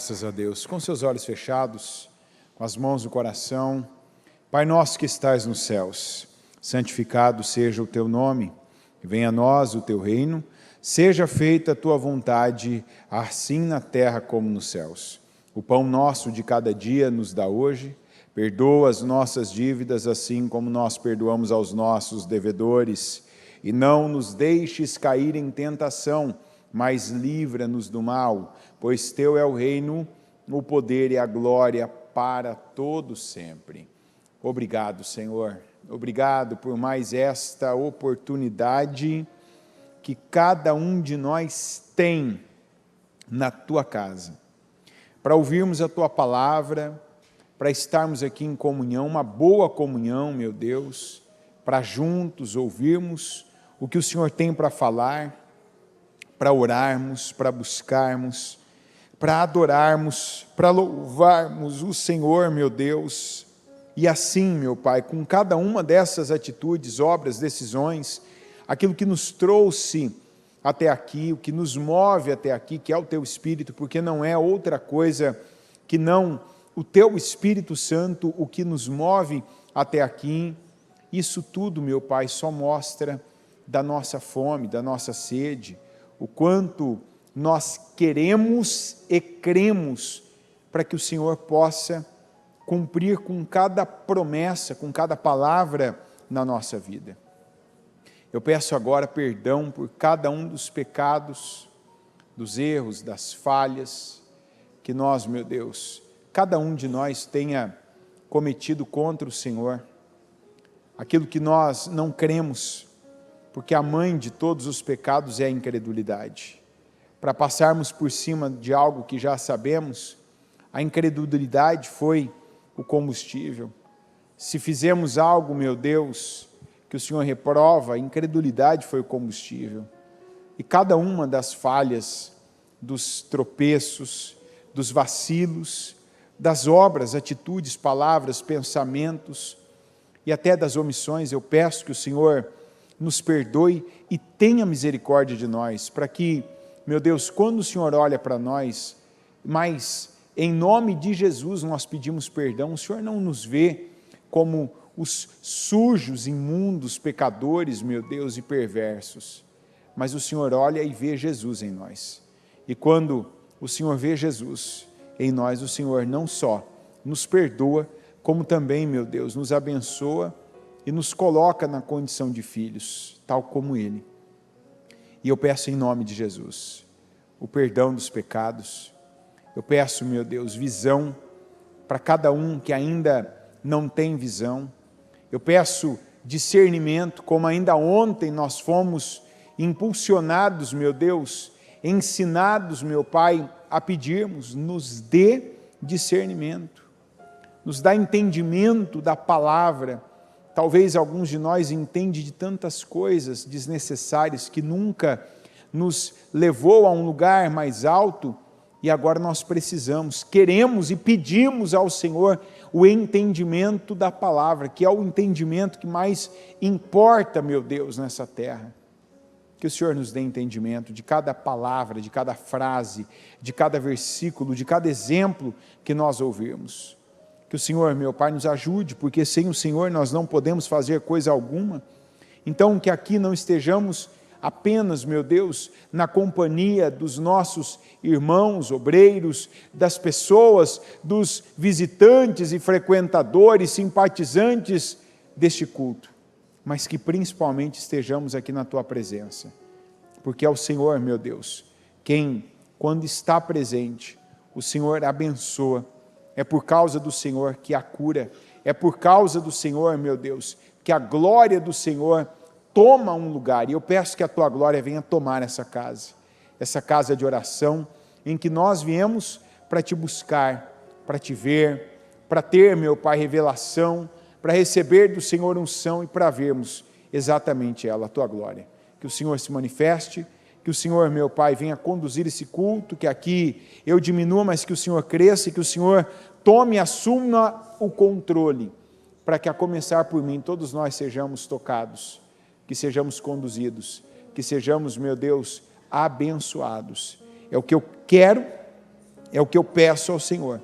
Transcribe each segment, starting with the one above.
Graças a Deus. Com seus olhos fechados, com as mãos no coração. Pai nosso que estais nos céus, santificado seja o teu nome, venha a nós o teu reino, seja feita a tua vontade, assim na terra como nos céus. O pão nosso de cada dia nos dá hoje, perdoa as nossas dívidas, assim como nós perdoamos aos nossos devedores, e não nos deixes cair em tentação, mas livra-nos do mal, pois teu é o reino, o poder e a glória para todos sempre. Obrigado, Senhor. Obrigado por mais esta oportunidade que cada um de nós tem na tua casa, para ouvirmos a tua palavra, para estarmos aqui em comunhão, uma boa comunhão, meu Deus, para juntos ouvirmos o que o Senhor tem para falar, para orarmos, para buscarmos, para adorarmos, para louvarmos o Senhor, meu Deus. E assim, meu Pai, com cada uma dessas atitudes, obras, decisões, aquilo que nos trouxe até aqui, o que nos move até aqui, que é o Teu Espírito, porque não é outra coisa que não o Teu Espírito Santo, o que nos move até aqui. Isso tudo, meu Pai, só mostra da nossa fome, da nossa sede, o quanto nós queremos e cremos para que o Senhor possa cumprir com cada promessa, com cada palavra na nossa vida. Eu peço agora perdão por cada um dos pecados, dos erros, das falhas, que nós, meu Deus, cada um de nós tenha cometido contra o Senhor, aquilo que nós não cremos, porque a mãe de todos os pecados é a incredulidade. Para passarmos por cima de algo que já sabemos, a incredulidade foi o combustível. Se fizemos algo, meu Deus, que o Senhor reprova, a incredulidade foi o combustível. E cada uma das falhas, dos tropeços, dos vacilos, das obras, atitudes, palavras, pensamentos e até das omissões, eu peço que o Senhor nos perdoe e tenha misericórdia de nós, para que, meu Deus, quando o Senhor olha para nós, mas em nome de Jesus nós pedimos perdão, o Senhor não nos vê como os sujos, imundos, pecadores, meu Deus, e perversos, mas o Senhor olha e vê Jesus em nós. E quando o Senhor vê Jesus em nós, o Senhor não só nos perdoa, como também, meu Deus, nos abençoa e nos coloca na condição de filhos, tal como Ele. E eu peço em nome de Jesus, o perdão dos pecados. Eu peço, meu Deus, visão para cada um que ainda não tem visão. Eu peço discernimento, como ainda ontem nós fomos impulsionados, meu Deus, ensinados, meu Pai, a pedirmos, nos dê discernimento, nos dá entendimento da palavra. Talvez alguns de nós entendem de tantas coisas desnecessárias que nunca nos levou a um lugar mais alto e agora nós precisamos, queremos e pedimos ao Senhor o entendimento da palavra, que é o entendimento que mais importa, meu Deus, nessa terra. Que o Senhor nos dê entendimento de cada palavra, de cada frase, de cada versículo, de cada exemplo que nós ouvirmos. Que o Senhor, meu Pai, nos ajude, porque sem o Senhor nós não podemos fazer coisa alguma. Então, que aqui não estejamos apenas, meu Deus, na companhia dos nossos irmãos, obreiros, das pessoas, dos visitantes e frequentadores, simpatizantes deste culto, mas que principalmente estejamos aqui na Tua presença, porque é o Senhor, meu Deus, quem, quando está presente, o Senhor abençoa. É por causa do Senhor que há cura, é por causa do Senhor, meu Deus, que a glória do Senhor toma um lugar, e eu peço que a Tua glória venha tomar essa casa de oração, em que nós viemos para Te buscar, para Te ver, para ter, meu Pai, revelação, para receber do Senhor unção e para vermos exatamente ela, a Tua glória. Que o Senhor se manifeste, que o Senhor, meu Pai, venha conduzir esse culto, que aqui eu diminua, mas que o Senhor cresça e que o Senhor tome e assuma o controle, para que a começar por mim, todos nós sejamos tocados, que sejamos conduzidos, que sejamos, meu Deus, abençoados. É o que eu quero, É o que eu peço ao Senhor.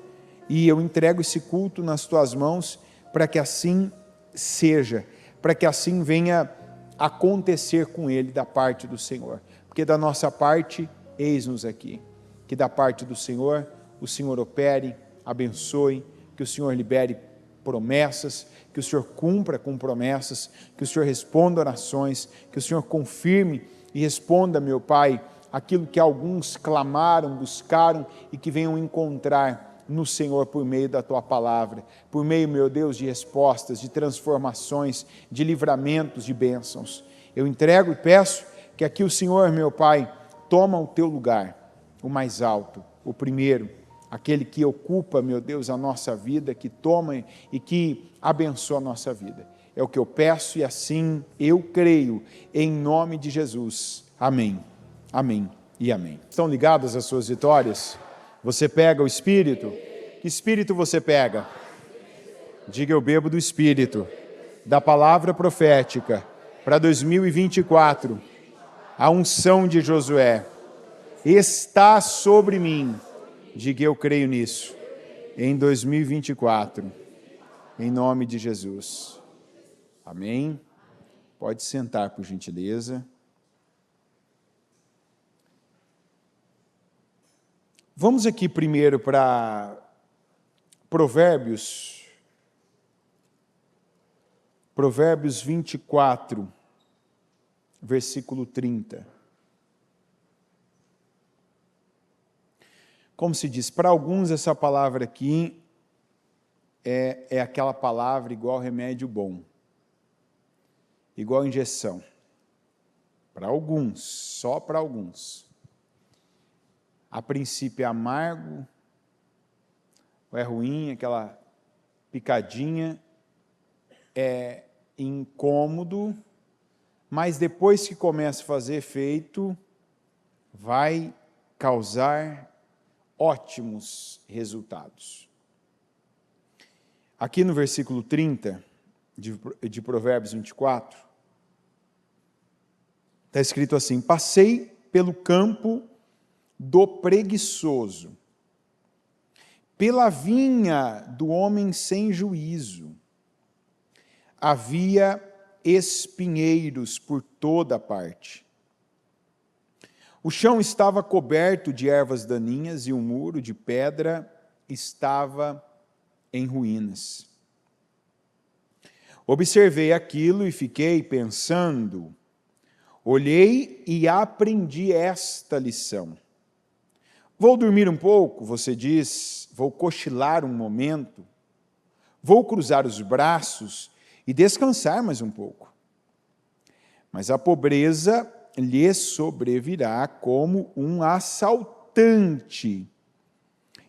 E eu entrego esse culto nas tuas mãos para que assim seja, para que assim venha acontecer com ele da parte do Senhor. Porque da nossa parte, eis-nos aqui. Que da parte do Senhor, o Senhor opere, abençoe, que o Senhor libere promessas, que o Senhor cumpra com promessas, que o Senhor responda orações, que o Senhor confirme e responda, meu Pai, aquilo que alguns clamaram, buscaram e que venham encontrar no Senhor por meio da Tua palavra, por meio, meu Deus, de respostas, de transformações, de livramentos, de bênçãos. Eu entrego e peço que aqui o Senhor, meu Pai, toma o Teu lugar, o mais alto, o primeiro, aquele que ocupa, meu Deus, a nossa vida, que toma e que abençoa a nossa vida. É o que eu peço e assim eu creio, em nome de Jesus. Amém, amém e amém. Estão ligadas as suas vitórias? Você pega o Espírito? Que Espírito você pega? Diga, eu bebo do Espírito, da palavra profética, para 2024, a unção de Josué está sobre mim. Diga, eu creio nisso, em 2024, em nome de Jesus. Amém? Pode sentar, por gentileza. Vamos aqui primeiro para Provérbios 24, versículo 30. Como se diz, para alguns essa palavra aqui é aquela palavra igual remédio bom, igual injeção. Para alguns, só para alguns. A princípio é amargo, ou é ruim, aquela picadinha, é incômodo, mas depois que começa a fazer efeito, vai causar ótimos resultados. Aqui no versículo 30 de Provérbios 24, está escrito assim: passei pelo campo do preguiçoso, pela vinha do homem sem juízo. Havia espinheiros por toda parte. O chão estava coberto de ervas daninhas e o muro de pedra estava em ruínas. Observei aquilo e fiquei pensando. Olhei e aprendi esta lição. Vou dormir um pouco, você diz, vou cochilar um momento, vou cruzar os braços e descansar mais um pouco. Mas a pobreza lhe sobrevirá como um assaltante,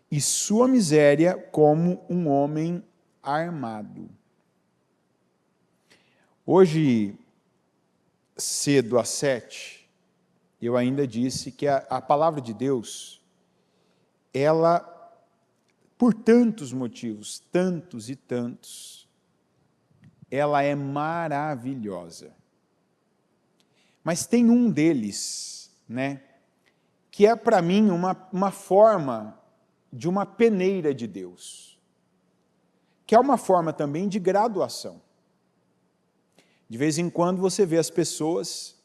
e sua miséria como um homem armado. Hoje, cedo às 7, eu ainda disse que a palavra de Deus, ela, por tantos motivos, tantos e tantos, ela é maravilhosa. Mas tem um deles, né, que é para mim uma forma de uma peneira de Deus, que é uma forma também de graduação. De vez em quando você vê as pessoas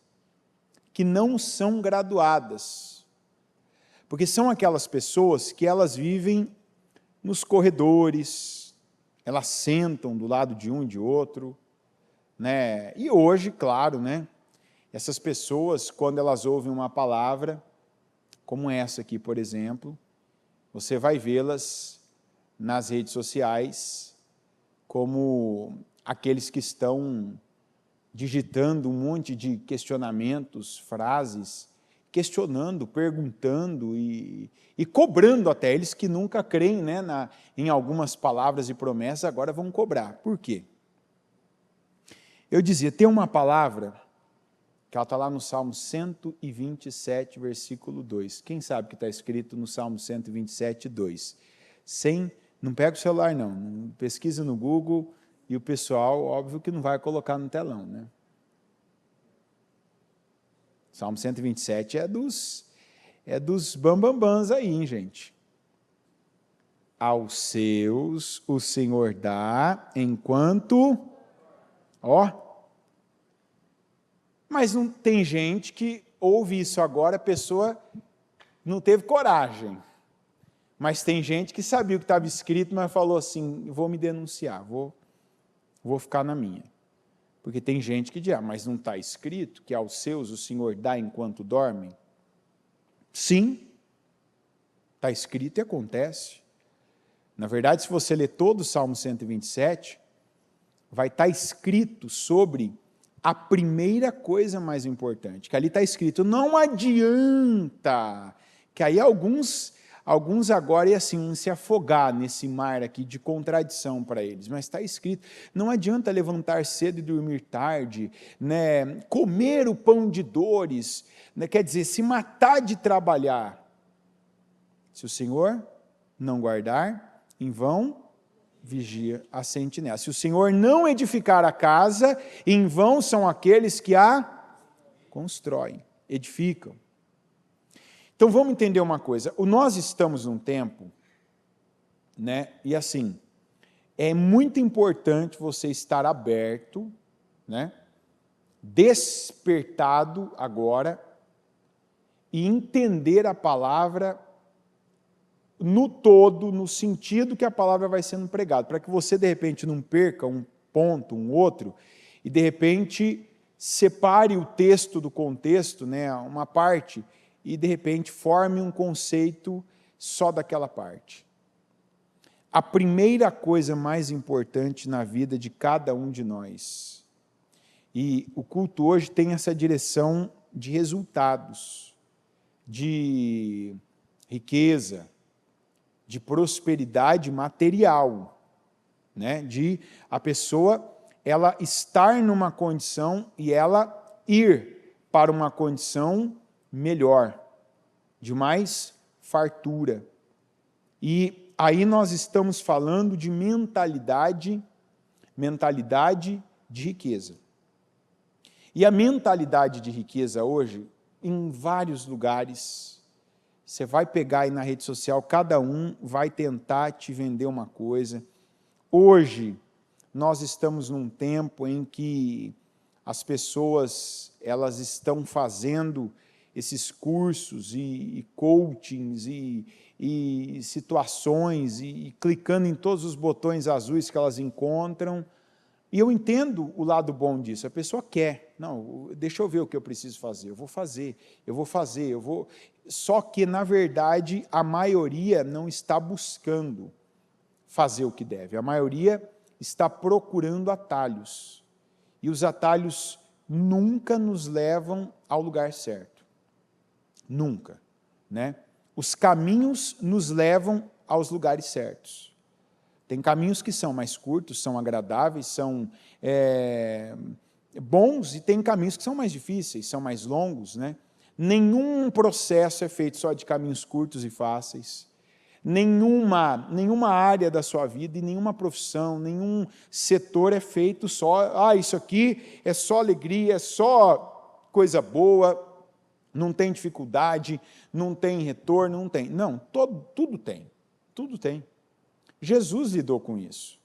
que não são graduadas, porque são aquelas pessoas que elas vivem nos corredores, elas sentam do lado de um e de outro, né? E hoje, claro, né, essas pessoas, quando elas ouvem uma palavra, como essa aqui, por exemplo, você vai vê-las nas redes sociais como aqueles que estão digitando um monte de questionamentos, frases, questionando, perguntando e cobrando até. Eles que nunca creem, né, em algumas palavras e promessas, agora vão cobrar. Por quê? Eu dizia, tem uma palavra que ela está lá no Salmo 127, versículo 2. Quem sabe que está escrito no Salmo 127, 2? Não pega o celular, não. Pesquisa no Google e o pessoal, óbvio que não vai colocar no telão, né? Salmo 127 é dos bambambãs aí, hein, gente? aos seus o Senhor dá enquanto... Ó. Mas não tem gente que ouve isso agora, a pessoa não teve coragem. Mas tem gente que sabia o que estava escrito, mas falou assim, vou me denunciar, vou ficar na minha. Porque tem gente que diz, mas não está escrito que aos seus o Senhor dá enquanto dormem? Sim, está escrito e acontece. Na verdade, se você ler todo o Salmo 127, vai estar escrito sobre a primeira coisa mais importante, que ali está escrito, não adianta, que aí alguns agora iam assim, se afogar nesse mar aqui de contradição para eles, mas está escrito, não adianta levantar cedo e dormir tarde, né, comer o pão de dores, né, quer dizer, se matar de trabalhar, se o Senhor não guardar, em vão vigia a sentinela. Se o Senhor não edificar a casa, em vão são aqueles que a constroem, edificam. Então vamos entender uma coisa, nós estamos num tempo, né, e assim, é muito importante você estar aberto, né, despertado agora, e entender a palavra no todo, no sentido que a palavra vai sendo pregada, para que você de repente não perca um ponto, um outro, e de repente separe o texto do contexto, né, uma parte, e de repente forme um conceito só daquela parte. A primeira coisa mais importante na vida de cada um de nós, e o culto hoje tem essa direção de resultados, de riqueza, de prosperidade material, né? De a pessoa ela estar numa condição e ela ir para uma condição melhor, de mais fartura. E aí nós estamos falando de mentalidade de riqueza. E a mentalidade de riqueza hoje, em vários lugares, você vai pegar aí na rede social, cada um vai tentar te vender uma coisa. Hoje, nós estamos num tempo em que as pessoas elas estão fazendo esses cursos e coachings e situações e clicando em todos os botões azuis que elas encontram. E eu entendo o lado bom disso, a pessoa quer, não, deixa eu ver o que eu preciso fazer, eu vou fazer, só que, na verdade, a maioria não está buscando fazer o que deve, a maioria está procurando atalhos, e os atalhos nunca nos levam ao lugar certo, nunca, né? Os caminhos nos levam aos lugares certos. Tem caminhos que são mais curtos, são agradáveis, são bons, e tem caminhos que são mais difíceis, são mais longos, né? Nenhum processo é feito só de caminhos curtos e fáceis. Nenhuma área da sua vida e nenhuma profissão, nenhum setor é feito só, isso aqui é só alegria, é só coisa boa, não tem dificuldade, não tem retorno, não tem. Não, tudo tem, tudo tem. Jesus lidou com isso.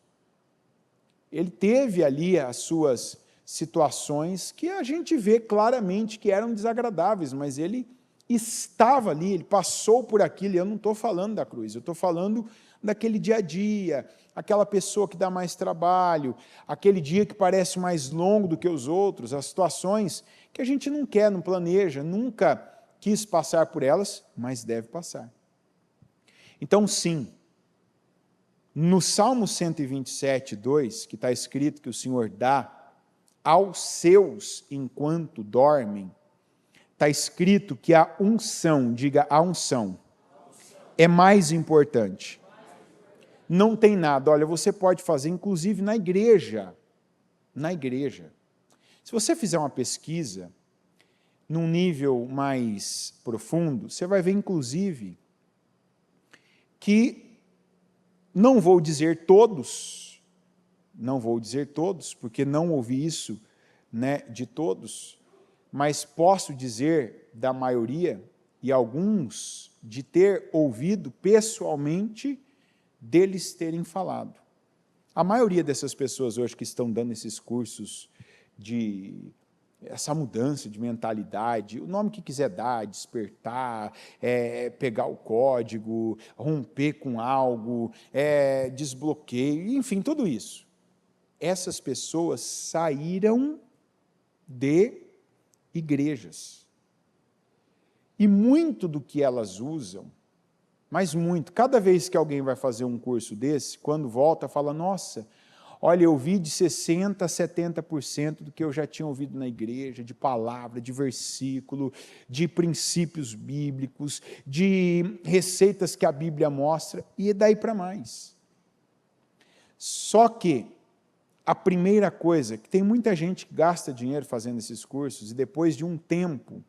Ele teve ali as suas situações que a gente vê claramente que eram desagradáveis, mas ele estava ali, ele passou por aquilo, e eu não estou falando da cruz, eu estou falando daquele dia a dia, aquela pessoa que dá mais trabalho, aquele dia que parece mais longo do que os outros, as situações que a gente não quer, não planeja, nunca quis passar por elas, mas deve passar. Então, sim, no Salmo 127, 2, que está escrito que o Senhor dá aos seus enquanto dormem, está escrito que a unção, diga a unção, é mais importante. Não tem nada, olha, você pode fazer, inclusive na igreja. Se você fizer uma pesquisa, num nível mais profundo, você vai ver, inclusive, que não vou dizer todos, porque não ouvi isso, né, de todos, mas posso dizer da maioria, e alguns de ter ouvido pessoalmente deles terem falado. A maioria dessas pessoas hoje que estão dando esses cursos de essa mudança de mentalidade, o nome que quiser dar, despertar, pegar o código, romper com algo, desbloqueio, enfim, tudo isso. Essas pessoas saíram de igrejas. E muito do que elas usam, mas muito, cada vez que alguém vai fazer um curso desse, quando volta, fala, nossa, olha, eu ouvi de 60% a 70% do que eu já tinha ouvido na igreja, de palavra, de versículo, de princípios bíblicos, de receitas que a Bíblia mostra, e daí para mais. Só que a primeira coisa, que tem muita gente que gasta dinheiro fazendo esses cursos, e depois de um tempo,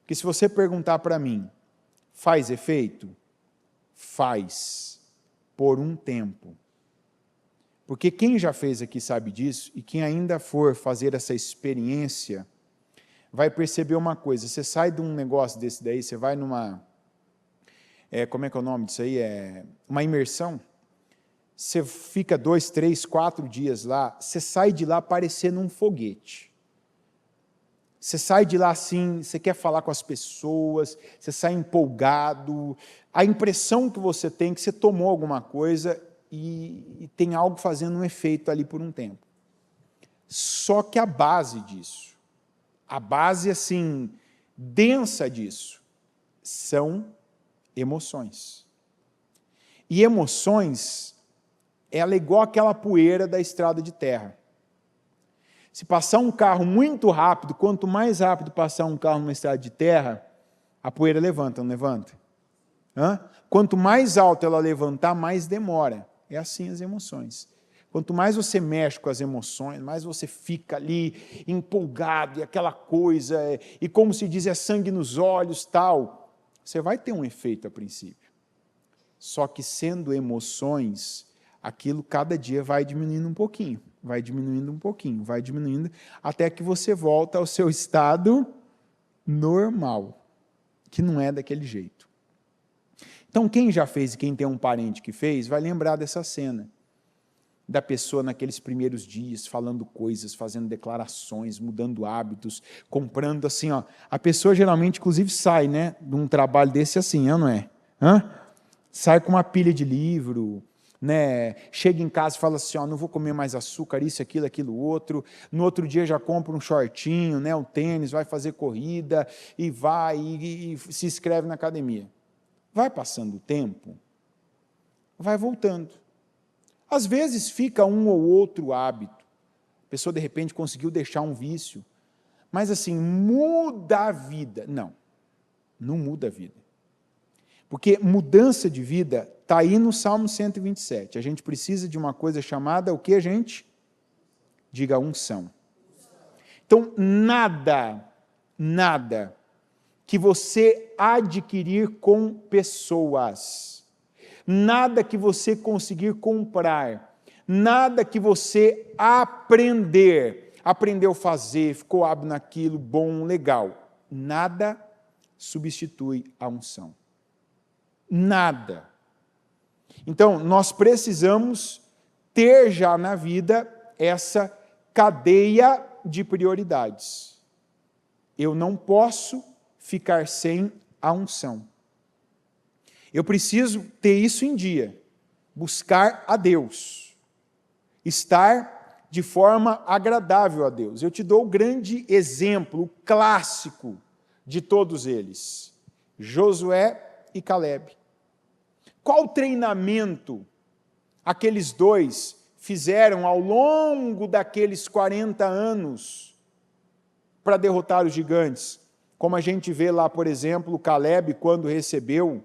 porque se você perguntar para mim, faz efeito? Faz, por um tempo. Porque quem já fez aqui sabe disso, e quem ainda for fazer essa experiência, vai perceber uma coisa, você sai de um negócio desse daí, você vai numa, como é que é o nome disso aí? Uma imersão, você fica 2, 3, 4 dias lá, você sai de lá parecendo um foguete. Você sai de lá assim, você quer falar com as pessoas, você sai empolgado, a impressão que você tem é que você tomou alguma coisa e tem algo fazendo um efeito ali por um tempo. Só que a base disso, a base assim, densa disso, são emoções. E emoções, ela é igual aquela poeira da estrada de terra. Se passar um carro muito rápido, quanto mais rápido passar um carro numa estrada de terra, a poeira levanta, não levanta? Quanto mais alto ela levantar, mais demora. É assim as emoções. Quanto mais você mexe com as emoções, mais você fica ali empolgado, e aquela coisa, e como se diz, é sangue nos olhos, tal. Você vai ter um efeito a princípio. Só que sendo emoções, aquilo cada dia vai diminuindo um pouquinho. Vai diminuindo um pouquinho, vai diminuindo, até que você volta ao seu estado normal, que não é daquele jeito. Então, quem já fez e quem tem um parente que fez, vai lembrar dessa cena, da pessoa naqueles primeiros dias, falando coisas, fazendo declarações, mudando hábitos, comprando assim, ó. A pessoa geralmente, inclusive, sai, né, de um trabalho desse assim, não é? Sai com uma pilha de livro, né? Chega em casa e fala assim, ó, não vou comer mais açúcar, isso, aquilo, outro. No outro dia já compra um shortinho, né, um tênis, vai fazer corrida e vai e se inscreve na academia. Vai passando o tempo, vai voltando. Às vezes fica um ou outro hábito. A pessoa de repente conseguiu deixar um vício, mas assim, muda a vida. Não, não muda a vida. Porque mudança de vida está aí no Salmo 127. A gente precisa de uma coisa chamada, o que, gente? Diga, unção. Então, nada que você adquirir com pessoas, nada que você conseguir comprar, nada que você aprendeu a fazer, ficou hábil naquilo, bom, legal, nada substitui a unção. Nada. Então, nós precisamos ter já na vida essa cadeia de prioridades. Eu não posso ficar sem a unção. Eu preciso ter isso em dia, buscar a Deus, estar de forma agradável a Deus. Eu te dou o grande exemplo, o clássico de todos eles, Josué e Calebe. Qual treinamento aqueles dois fizeram ao longo daqueles 40 anos para derrotar os gigantes? Como a gente vê lá, por exemplo, Calebe, quando recebeu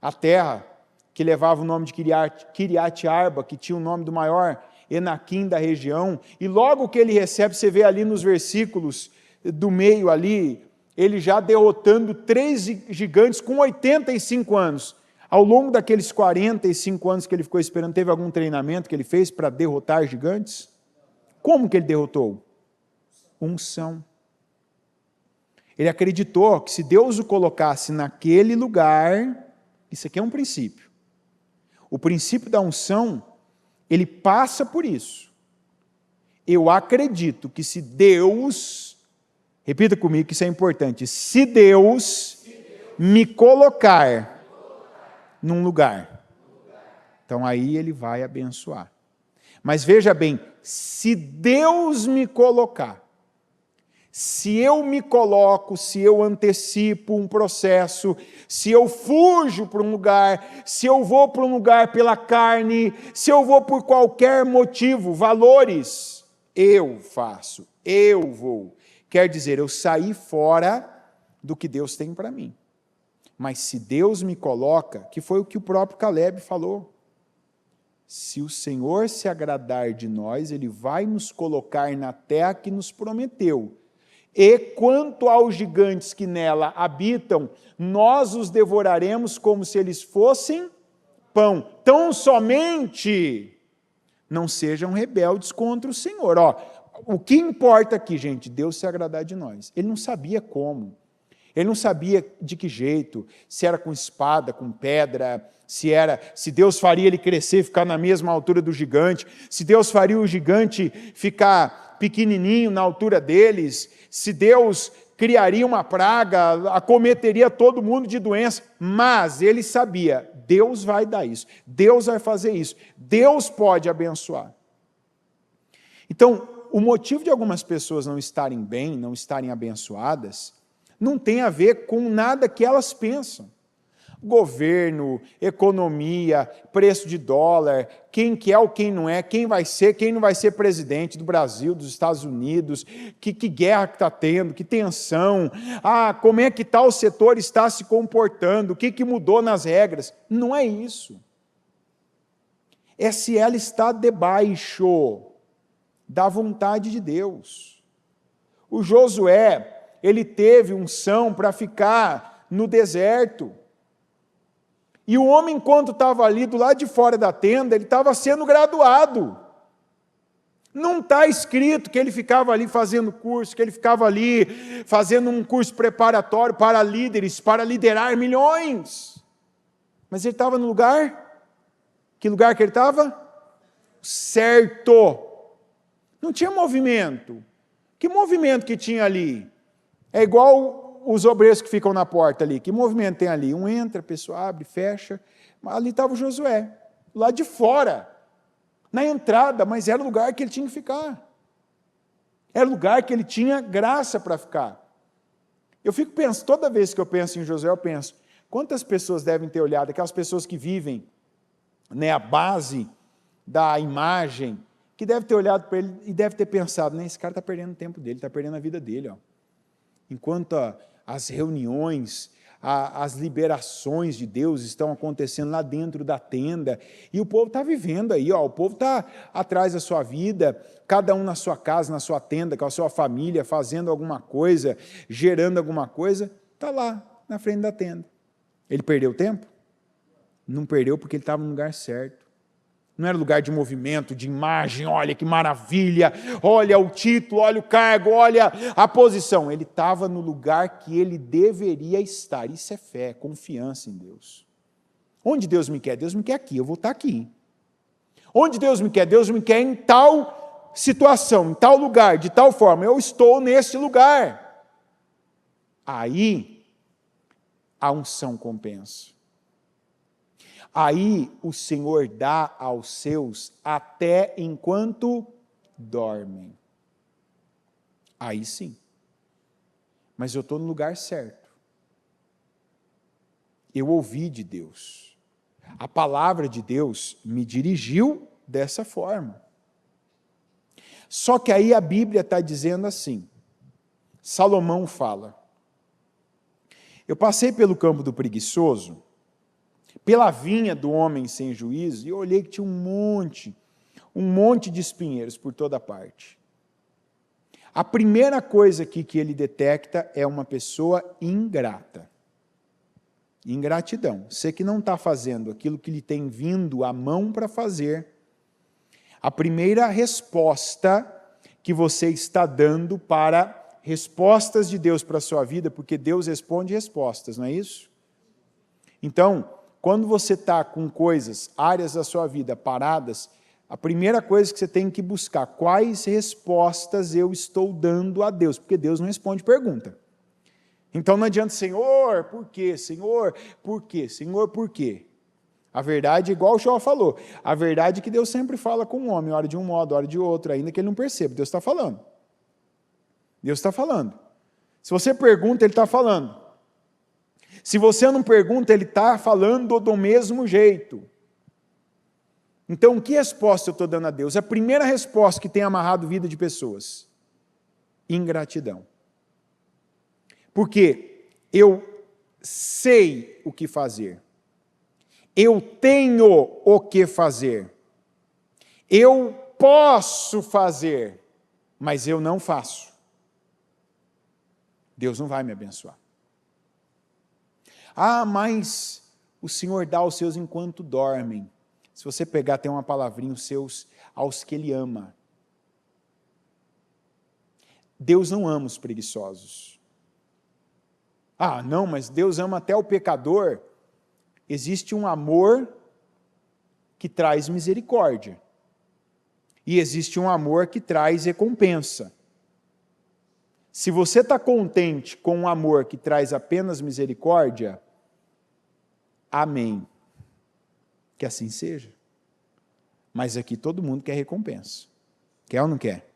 a terra, que levava o nome de Kiriat Arba, que tinha o nome do maior Enaquim da região, e logo que ele recebe, você vê ali nos versículos do meio ali, ele já derrotando 3 gigantes com 85 anos. Ao longo daqueles 45 anos que ele ficou esperando, teve algum treinamento que ele fez para derrotar gigantes? Como que ele derrotou? Unção. Ele acreditou que se Deus o colocasse naquele lugar, isso aqui é um princípio, O princípio da unção, ele passa por isso. Eu acredito que se Deus, repita comigo que isso é importante, se Deus me colocar num lugar, então aí ele vai abençoar. Mas veja bem, se Deus me colocar, se eu me coloco, se eu antecipo um processo, se eu fujo para um lugar, se eu vou para um lugar pela carne, se eu vou por qualquer motivo, valores, eu faço, eu vou. Quer dizer, eu saí fora do que Deus tem para mim. Mas se Deus me coloca, que foi o que o próprio Caleb falou, se o Senhor se agradar de nós, Ele vai nos colocar na terra que nos prometeu. E quanto aos gigantes que nela habitam, nós os devoraremos como se eles fossem pão. Tão somente não sejam rebeldes contra o Senhor. O que importa aqui, gente, Deus se agradar de nós. Ele não sabia como. Ele não sabia de que jeito, se era com espada, com pedra, se Deus faria ele crescer e ficar na mesma altura do gigante, se Deus faria o gigante ficar pequenininho na altura deles, se Deus criaria uma praga, acometeria todo mundo de doença, mas ele sabia, Deus vai dar isso, Deus vai fazer isso, Deus pode abençoar. Então, o motivo de algumas pessoas não estarem bem, não estarem abençoadas, não tem a ver com nada que elas pensam. Governo, economia, preço de dólar, quem que é ou quem não é, quem não vai ser presidente do Brasil, dos Estados Unidos, que guerra que está tendo, que tensão, como é que tal setor está se comportando, o que mudou nas regras. Não é isso. É se ela está debaixo da vontade de Deus. O Josué, ele teve unção para ficar no deserto. E o homem, enquanto estava ali do lado de fora da tenda, ele estava sendo graduado. Não está escrito que ele ficava ali fazendo curso, que ele ficava ali fazendo um curso preparatório para líderes, para liderar milhões. Mas ele estava no lugar? Que lugar que ele estava? Certo. Não tinha movimento. Que movimento que tinha ali? É igual os obreiros que ficam na porta ali. Que movimento tem ali? Um entra, a pessoa abre, fecha. Ali estava o Josué, lá de fora, na entrada, mas era o lugar que ele tinha que ficar. Era o lugar que ele tinha graça para ficar. Eu fico pensando, toda vez que eu penso em Josué, eu penso, quantas pessoas devem ter olhado, aquelas pessoas que vivem, a base da imagem, que deve ter olhado para ele e deve ter pensado, esse cara está perdendo o tempo dele, está perdendo a vida dele. Enquanto as reuniões, as liberações de Deus estão acontecendo lá dentro da tenda, e o povo está vivendo aí, o povo está atrás da sua vida, cada um na sua casa, na sua tenda, com a sua família, fazendo alguma coisa, gerando alguma coisa, está lá, na frente da tenda. Ele perdeu tempo? Não perdeu porque ele estava no lugar certo. Não era lugar de movimento, de imagem, olha que maravilha, olha o título, olha o cargo, olha a posição. Ele estava no lugar que ele deveria estar. Isso é fé, confiança em Deus. Onde Deus me quer? Deus me quer aqui, eu vou estar aqui. Onde Deus me quer? Deus me quer em tal situação, em tal lugar, de tal forma. Eu estou nesse lugar. Aí, a unção compensa. Aí o Senhor dá aos seus até enquanto dormem. Aí sim. Mas eu estou no lugar certo. Eu ouvi de Deus. A palavra de Deus me dirigiu dessa forma. Só que aí a Bíblia está dizendo assim, Salomão fala, eu passei pelo campo do preguiçoso, pela vinha do homem sem juízo, e eu olhei que tinha um monte de espinheiros por toda parte. A primeira coisa aqui que ele detecta é uma pessoa ingrata. Ingratidão. Você que não está fazendo aquilo que lhe tem vindo à mão para fazer, a primeira resposta que você está dando para respostas de Deus para a sua vida, porque Deus responde respostas, não é isso? Então, quando você está com coisas, áreas da sua vida paradas, a primeira coisa que você tem que buscar, quais respostas eu estou dando a Deus, porque Deus não responde pergunta. Então não adianta, Senhor, por quê? Senhor, por quê? Senhor, por quê? A verdade, igual o Shaw falou, a verdade é que Deus sempre fala com o homem, hora de um modo, hora de outro, ainda que ele não perceba, Deus está falando. Deus está falando. Se você pergunta, Ele está falando. Se você não pergunta, Ele está falando do mesmo jeito. Então, que resposta eu estou dando a Deus? A primeira resposta que tem amarrado vida de pessoas: ingratidão. Porque eu sei o que fazer. Eu tenho o que fazer. Eu posso fazer, mas eu não faço. Deus não vai me abençoar. Ah, mas o Senhor dá aos seus enquanto dormem. Se você pegar, tem uma palavrinha, os seus, aos que Ele ama. Deus não ama os preguiçosos. Ah, não, mas Deus ama até o pecador. Existe um amor que traz misericórdia. E existe um amor que traz recompensa. Se você está contente com um amor que traz apenas misericórdia, amém. Que assim seja. Mas aqui todo mundo quer recompensa. Quer ou não quer?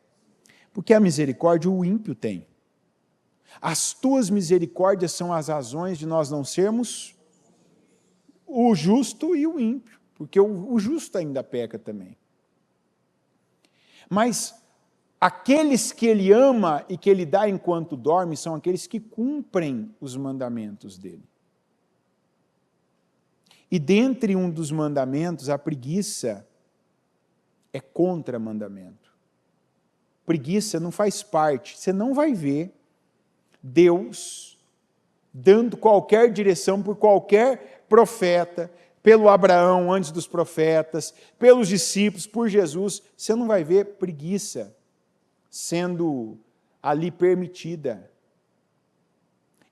Porque a misericórdia o ímpio tem. As tuas misericórdias são as razões de nós não sermos o justo e o ímpio. Porque o justo ainda peca também. Mas aqueles que Ele ama e que Ele dá enquanto dorme são aqueles que cumprem os mandamentos dEle. E dentre um dos mandamentos, a preguiça é contra mandamento. Preguiça não faz parte. Você não vai ver Deus dando qualquer direção por qualquer profeta, pelo Abraão antes dos profetas, pelos discípulos, por Jesus. Você não vai ver preguiça sendo ali permitida.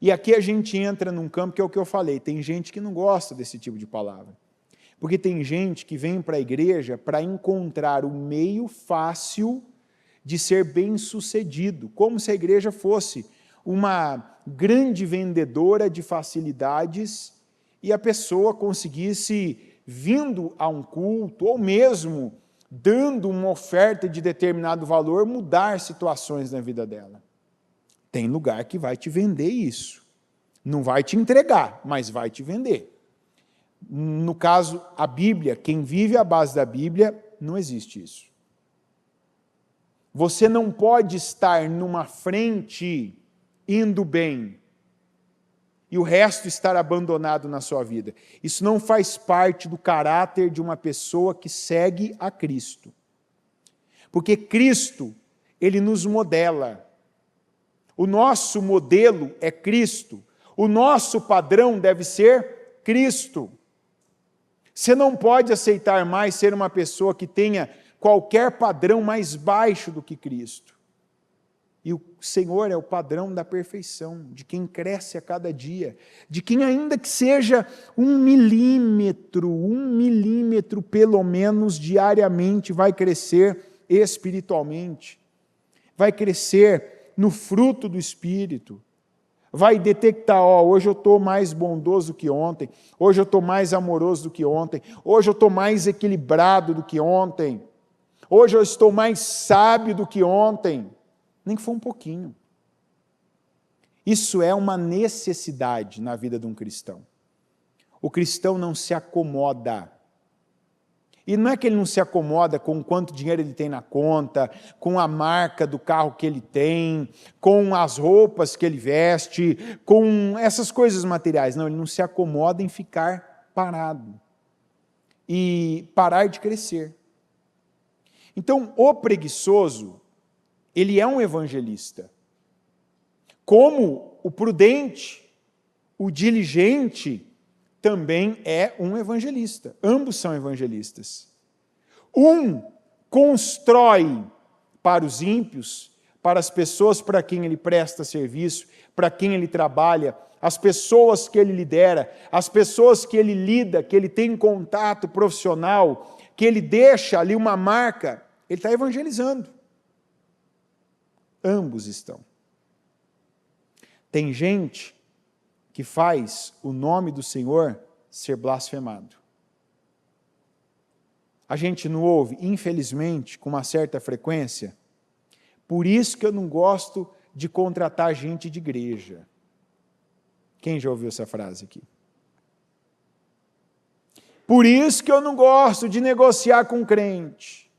E aqui a gente entra num campo que é o que eu falei, tem gente que não gosta desse tipo de palavra, porque tem gente que vem para a igreja para encontrar o meio fácil de ser bem-sucedido, como se a igreja fosse uma grande vendedora de facilidades e a pessoa conseguisse, vindo a um culto, ou mesmo dando uma oferta de determinado valor, mudar situações na vida dela. Tem lugar que vai te vender isso. Não vai te entregar, mas vai te vender. No caso, a Bíblia, quem vive à base da Bíblia, não existe isso. Você não pode estar numa frente indo bem e o resto estar abandonado na sua vida. Isso não faz parte do caráter de uma pessoa que segue a Cristo. Porque Cristo, Ele nos modela. O nosso modelo é Cristo. O nosso padrão deve ser Cristo. Você não pode aceitar mais ser uma pessoa que tenha qualquer padrão mais baixo do que Cristo. E o Senhor é o padrão da perfeição, de quem cresce a cada dia, de quem ainda que seja 1 milímetro pelo menos diariamente vai crescer espiritualmente, vai crescer no fruto do Espírito, vai detectar, hoje eu estou mais bondoso do que ontem, hoje eu estou mais amoroso do que ontem, hoje eu estou mais equilibrado do que ontem, hoje eu estou mais sábio do que ontem, nem que for um pouquinho. Isso é uma necessidade na vida de um cristão. O cristão não se acomoda. E não é que ele não se acomoda com quanto dinheiro ele tem na conta, com a marca do carro que ele tem, com as roupas que ele veste, com essas coisas materiais. Não, ele não se acomoda em ficar parado e parar de crescer. Então, o preguiçoso, ele é um evangelista. Como o prudente, o diligente, também é um evangelista. Ambos são evangelistas. Um constrói para os ímpios, para as pessoas para quem ele presta serviço, para quem ele trabalha, as pessoas que ele lidera, as pessoas que ele lida, que ele tem contato profissional, que ele deixa ali uma marca, ele está evangelizando. Ambos estão. Tem gente que faz o nome do Senhor ser blasfemado. A gente não ouve, infelizmente, com uma certa frequência. Por isso que eu não gosto de contratar gente de igreja. Quem já ouviu essa frase aqui? Por isso que eu não gosto de negociar com crente.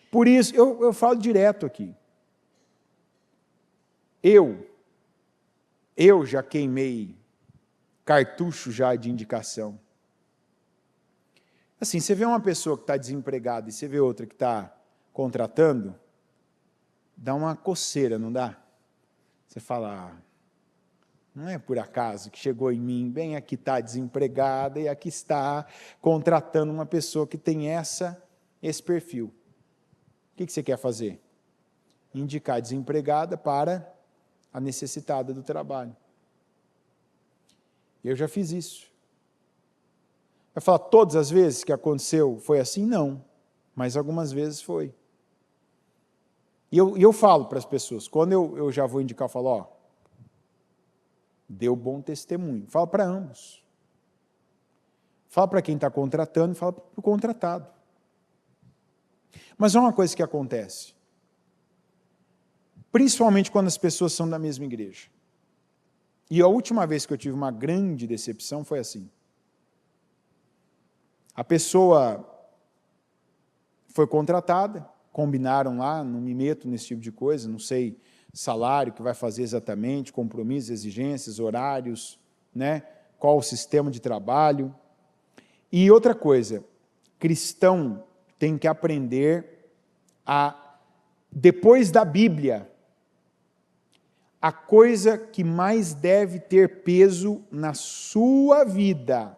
Por isso, eu falo direto aqui. Eu já queimei cartucho já de indicação. Assim, você vê uma pessoa que está desempregada e você vê outra que está contratando, dá uma coceira, não dá? Você fala, não é por acaso que chegou em mim, bem, aqui está desempregada e aqui está contratando uma pessoa que tem esse perfil. O que você quer fazer? Indicar a desempregada para a necessitada do trabalho. Eu já fiz isso. Vai falar todas as vezes que aconteceu foi assim? Não, mas algumas vezes foi. E eu falo para as pessoas, quando eu já vou indicar, eu falo, ó, deu bom testemunho. Falo para ambos. Fala para quem está contratando e fala para o contratado. Mas é uma coisa que acontece, principalmente quando as pessoas são da mesma igreja. E a última vez que eu tive uma grande decepção foi assim. A pessoa foi contratada, combinaram lá, não me meto nesse tipo de coisa, não sei salário que vai fazer exatamente, compromissos, exigências, horários, né? Qual o sistema de trabalho. E outra coisa, cristão tem que aprender depois da Bíblia, a coisa que mais deve ter peso na sua vida,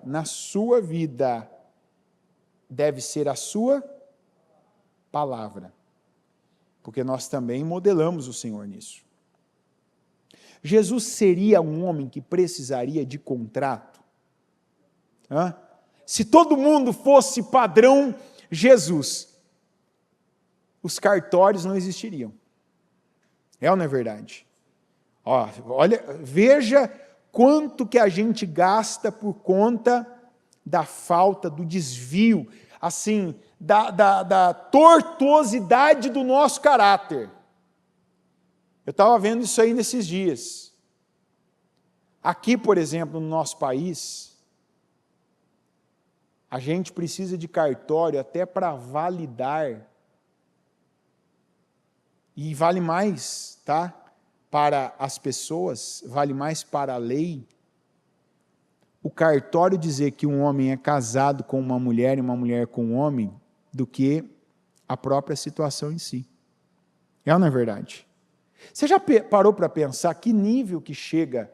deve ser a sua palavra. Porque nós também modelamos o Senhor nisso. Jesus seria um homem que precisaria de contrato? Se todo mundo fosse padrão Jesus, os cartórios não existiriam. É ou não é verdade? Olha, veja quanto que a gente gasta por conta da falta, do desvio, assim, da tortuosidade do nosso caráter. Eu estava vendo isso aí nesses dias. Aqui, por exemplo, no nosso país, a gente precisa de cartório até para validar, e vale mais, tá? Para as pessoas, vale mais para a lei, o cartório dizer que um homem é casado com uma mulher e uma mulher com um homem, do que a própria situação em si. É ou não é verdade? Você já parou para pensar que nível que chega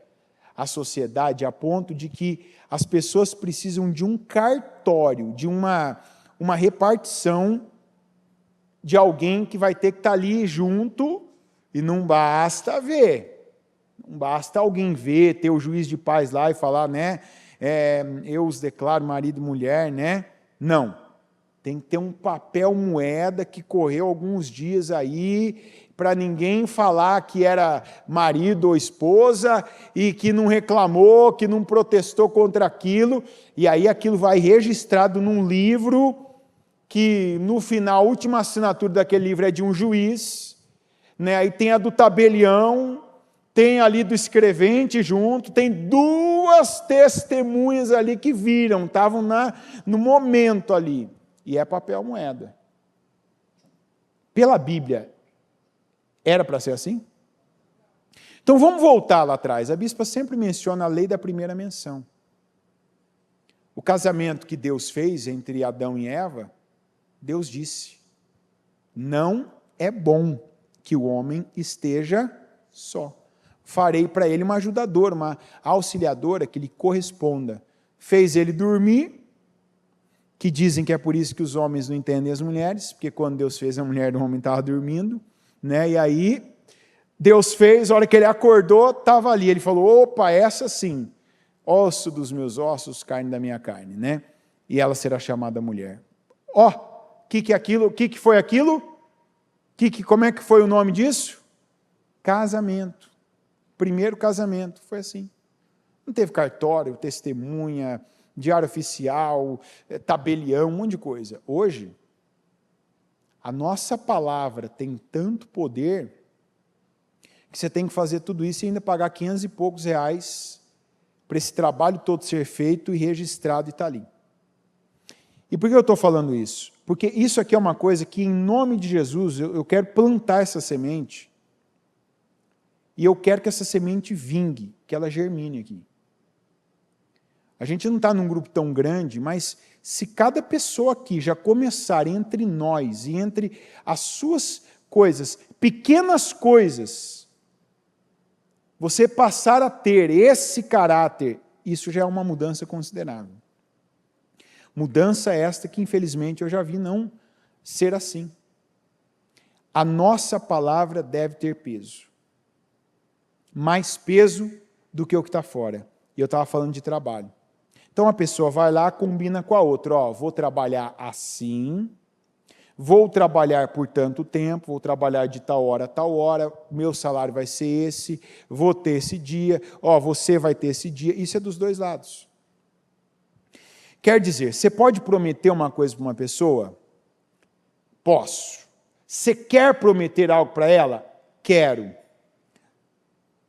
a sociedade a ponto de que as pessoas precisam de um cartório, de uma repartição de alguém que vai ter que estar ali junto, e não basta ver, não basta alguém ver, ter o juiz de paz lá e falar, né, eu os declaro marido e mulher, né? Não. Tem que ter um papel moeda que correu alguns dias aí, para ninguém falar que era marido ou esposa, e que não reclamou, que não protestou contra aquilo, e aí aquilo vai registrado num livro, que no final, a última assinatura daquele livro é de um juiz, né? Aí tem a do tabelião, tem ali do escrevente junto, tem duas testemunhas ali que viram, estavam no momento ali, e é papel moeda. Pela Bíblia, era para ser assim? Então vamos voltar lá atrás. A bispa sempre menciona a lei da primeira menção. O casamento que Deus fez entre Adão e Eva, Deus disse, não é bom que o homem esteja só. Farei para ele uma ajudadora, uma auxiliadora que lhe corresponda. Fez ele dormir, que dizem que é por isso que os homens não entendem as mulheres, porque quando Deus fez a mulher, o homem estava dormindo, né? E aí, Deus fez, a hora que ele acordou, estava ali. Ele falou, opa, essa sim, osso dos meus ossos, carne da minha carne, né? E ela será chamada mulher. Ó, o que é aquilo? O que foi aquilo? Como é que foi o nome disso? Casamento. Primeiro casamento, foi assim. Não teve cartório, testemunha, diário oficial, tabelião, um monte de coisa. Hoje, a nossa palavra tem tanto poder que você tem que fazer tudo isso e ainda pagar 500 e poucos reais para esse trabalho todo ser feito e registrado e está ali. E por que eu estou falando isso? Porque isso aqui é uma coisa que, em nome de Jesus, eu quero plantar essa semente e eu quero que essa semente vingue, que ela germine aqui. A gente não está num grupo tão grande, mas se cada pessoa aqui já começar entre nós e entre as suas coisas, pequenas coisas, você passar a ter esse caráter, isso já é uma mudança considerável. Mudança esta que, infelizmente, eu já vi não ser assim. A nossa palavra deve ter peso. Mais peso do que o que está fora. E eu estava falando de trabalho. Então, a pessoa vai lá, combina com a outra. Ó, vou trabalhar assim, vou trabalhar por tanto tempo, vou trabalhar de tal hora a tal hora, meu salário vai ser esse, vou ter esse dia, ó, você vai ter esse dia. Isso é dos dois lados. Quer dizer, você pode prometer uma coisa para uma pessoa? Posso. Você quer prometer algo para ela? Quero.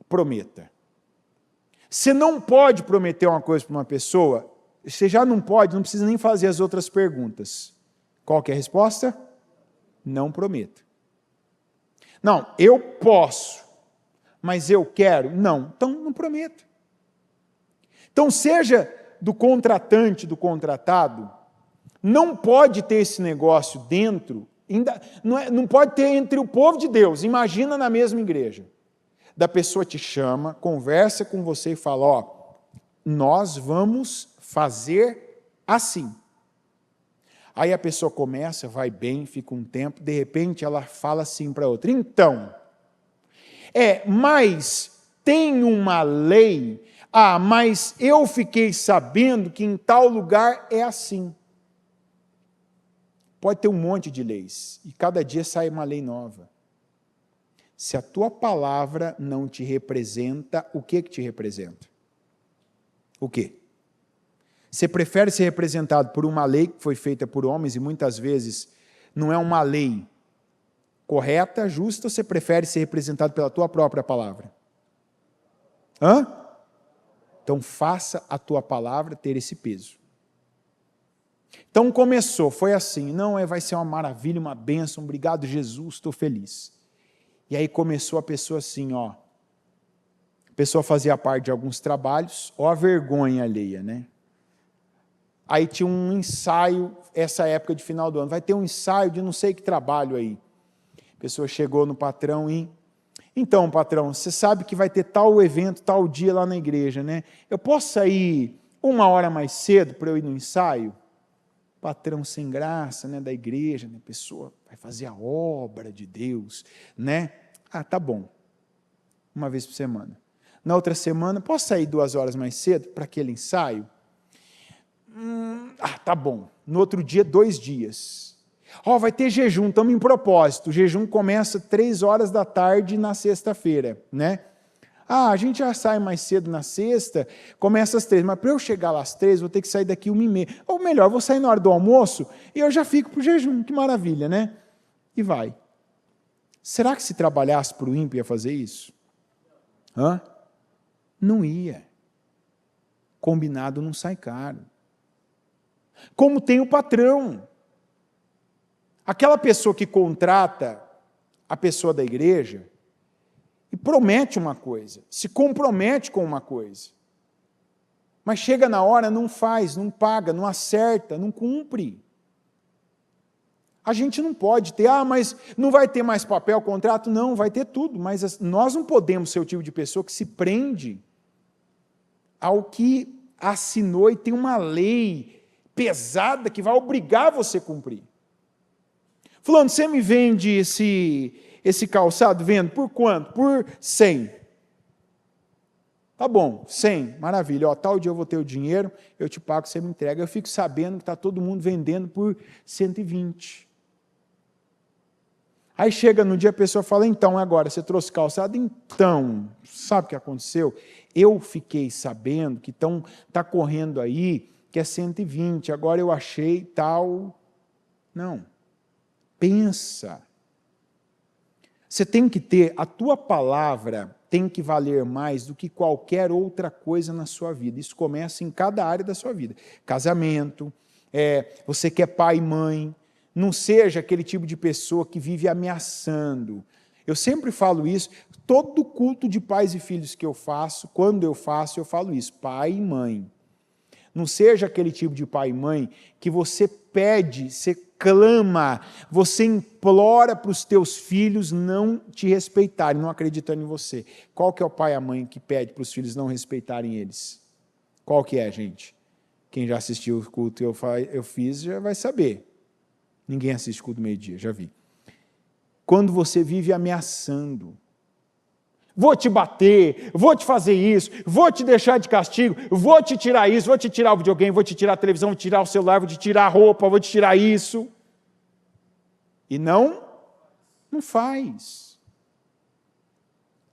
Prometa. Você não pode prometer uma coisa para uma pessoa, você já não pode, não precisa nem fazer as outras perguntas. Qual que é a resposta? Não prometa. Não, eu posso, mas eu quero? Não, então não prometa. Então, seja do contratante, do contratado, não pode ter esse negócio dentro, não pode ter entre o povo de Deus, imagina na mesma igreja. Da pessoa te chama, conversa com você e fala, ó, nós vamos fazer assim. Aí a pessoa começa, vai bem, fica um tempo, de repente ela fala assim para outra, então, mas tem uma lei, mas eu fiquei sabendo que em tal lugar é assim. Pode ter um monte de leis, e cada dia sai uma lei nova. Se a tua palavra não te representa, o que te representa? O quê? Você prefere ser representado por uma lei que foi feita por homens e muitas vezes não é uma lei correta, justa, ou você prefere ser representado pela tua própria palavra? Então faça a tua palavra ter esse peso. Então começou, foi assim, não vai ser uma maravilha, uma bênção, obrigado Jesus, estou feliz. E aí começou a pessoa assim, a pessoa fazia parte de alguns trabalhos, a vergonha alheia, né? Aí tinha um ensaio, essa época de final do ano, vai ter um ensaio de não sei que trabalho aí. A pessoa chegou no patrão e, então patrão, você sabe que vai ter tal evento, tal dia lá na igreja, né? Eu posso sair 1 hora mais cedo para eu ir no ensaio? Patrão sem graça, né, da igreja, né, a pessoa vai fazer a obra de Deus, né? Tá bom, uma vez por semana. Na outra semana, posso sair 2 horas mais cedo para aquele ensaio? Tá bom. No outro dia, 2 dias. Vai ter jejum, estamos em propósito. O jejum começa 3 horas da tarde na sexta-feira, né? A gente já sai mais cedo na sexta, começa às 3, mas para eu chegar lá às 3, vou ter que sair daqui 1h30. Ou melhor, vou sair na hora do almoço e eu já fico para o jejum, que maravilha, né? E vai. Será que se trabalhasse para o ímpio ia fazer isso? Não ia. Combinado não sai caro. Como tem o patrão. Aquela pessoa que contrata a pessoa da igreja, e promete uma coisa, se compromete com uma coisa, mas chega na hora, não faz, não paga, não acerta, não cumpre. A gente não pode ter, mas não vai ter mais papel, contrato, não, vai ter tudo, mas nós não podemos ser o tipo de pessoa que se prende ao que assinou e tem uma lei pesada que vai obrigar você a cumprir. Fulano, você me vende esse esse calçado? Vendo. Por quanto? Por 100. Tá bom, 100, maravilha. Ó, tal dia eu vou ter o dinheiro, eu te pago, você me entrega. Eu fico sabendo que está todo mundo vendendo por 120. Aí chega no dia, a pessoa fala, então, agora, você trouxe calçado? Então, sabe o que aconteceu? Eu fiquei sabendo que está correndo aí, que é 120, agora eu achei tal. Não. Pensa. Você tem que ter, a tua palavra tem que valer mais do que qualquer outra coisa na sua vida. Isso começa em cada área da sua vida. Casamento, você que é pai e mãe, não seja aquele tipo de pessoa que vive ameaçando. Eu sempre falo isso, todo culto de pais e filhos que eu faço, quando eu faço, eu falo isso, pai e mãe. Não seja aquele tipo de pai e mãe que você pede, você clama, você implora para os teus filhos não te respeitarem, não acreditando em você. Qual que é o pai e a mãe que pede para os filhos não respeitarem eles? Qual que é, gente? Quem já assistiu o culto que eu fiz já vai saber. Ninguém assiste culto do meio-dia, já vi. Quando você vive ameaçando, vou te bater, vou te fazer isso, vou te deixar de castigo, vou te tirar isso, vou te tirar o videogame, vou te tirar a televisão, vou te tirar o celular, vou te tirar a roupa, vou te tirar isso. E não faz.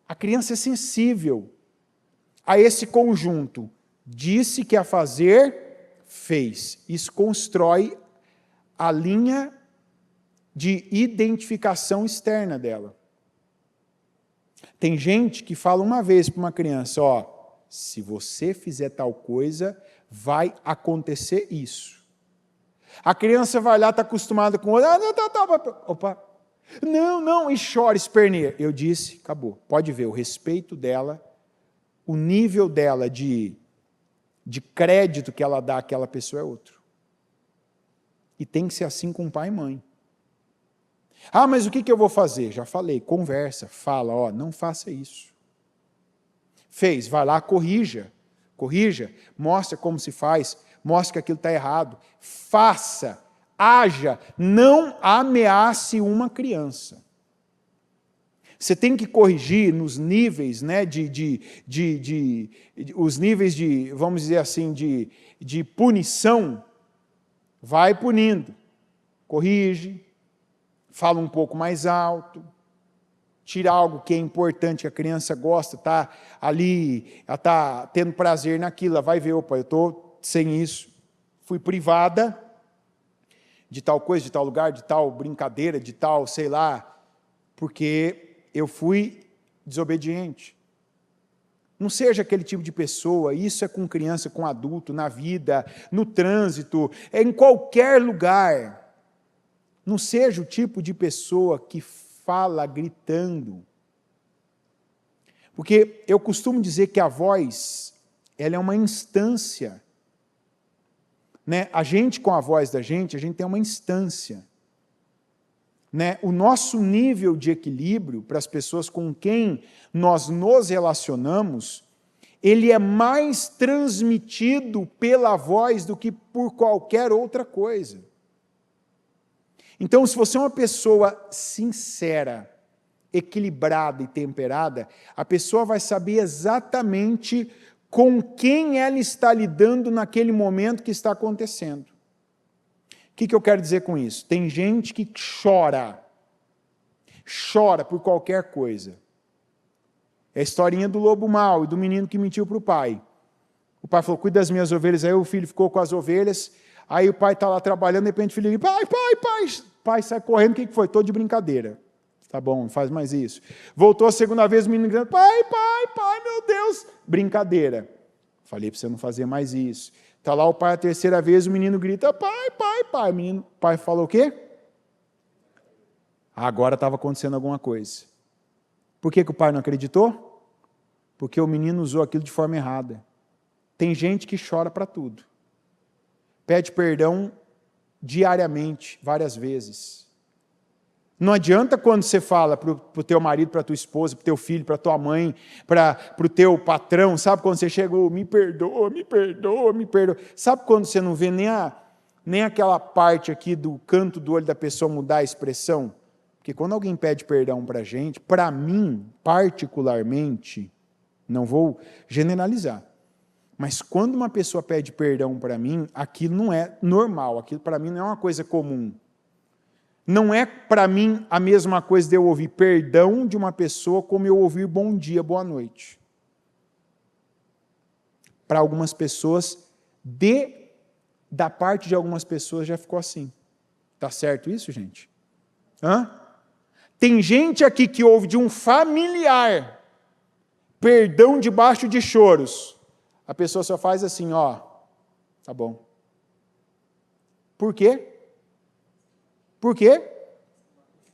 A criança é sensível a esse conjunto. Disse que ia fazer, fez. Isso constrói a linha de identificação externa dela. Tem gente que fala uma vez para uma criança, ó, se você fizer tal coisa, vai acontecer isso. A criança vai lá, está acostumada com outra, opa, não, e chora, esperneia. Eu disse, acabou. Pode ver, o respeito dela, o nível dela de crédito que ela dá àquela pessoa é outro. E tem que ser assim com pai e mãe. Ah, mas o que eu vou fazer? Já falei, conversa, fala, ó, não faça isso. Fez, vai lá, corrija, mostra como se faz, mostra que aquilo está errado, faça, haja, não ameace uma criança. Você tem que corrigir nos níveis, né, os níveis de, vamos dizer assim, de punição, vai punindo, corrige, fala um pouco mais alto, tira algo que é importante, que a criança gosta, está ali, ela está tendo prazer naquilo, ela vai ver, opa, eu estou sem isso, fui privada de tal coisa, de tal lugar, de tal brincadeira, de tal, sei lá, porque eu fui desobediente. Não seja aquele tipo de pessoa, isso é com criança, com adulto, na vida, no trânsito, em qualquer lugar. Não seja o tipo de pessoa que fala gritando. Porque eu costumo dizer que a voz, ela é uma instância. Né? A gente, com a voz da gente, a gente tem uma instância. Né? O nosso nível de equilíbrio para as pessoas com quem nós nos relacionamos, ele é mais transmitido pela voz do que por qualquer outra coisa. Então, se você é uma pessoa sincera, equilibrada e temperada, a pessoa vai saber exatamente com quem ela está lidando naquele momento que está acontecendo. O que eu quero dizer com isso? Tem gente que chora por qualquer coisa. É a historinha do lobo mau e do menino que mentiu para o pai. O pai falou, cuida das minhas ovelhas, aí o filho ficou com as ovelhas. Aí o pai está lá trabalhando, de repente o filho diz, pai, sai correndo, o que foi? Estou de brincadeira. Tá bom, não faz mais isso. Voltou a segunda vez, o menino gritando, pai, meu Deus, brincadeira. Falei para você não fazer mais isso. Está lá o pai a terceira vez, o menino grita, pai. O pai falou o quê? Agora estava acontecendo alguma coisa. Por que o pai não acreditou? Porque o menino usou aquilo de forma errada. Tem gente que chora para tudo. Pede perdão diariamente, várias vezes. Não adianta quando você fala para o teu marido, para a tua esposa, para o teu filho, para a tua mãe, para o teu patrão, sabe quando você chega, me perdoa. Sabe quando você não vê nem aquela parte aqui do canto do olho da pessoa mudar a expressão? Porque quando alguém pede perdão para a gente, para mim, particularmente, não vou generalizar, mas quando uma pessoa pede perdão para mim, aquilo não é normal, aquilo para mim não é uma coisa comum. Não é para mim a mesma coisa de eu ouvir perdão de uma pessoa como eu ouvir bom dia, boa noite. Para algumas pessoas, da parte de algumas pessoas já ficou assim. Tá certo isso, gente? Tem gente aqui que ouve de um familiar perdão debaixo de choros. A pessoa só faz assim, ó, tá bom. Por quê? Por quê?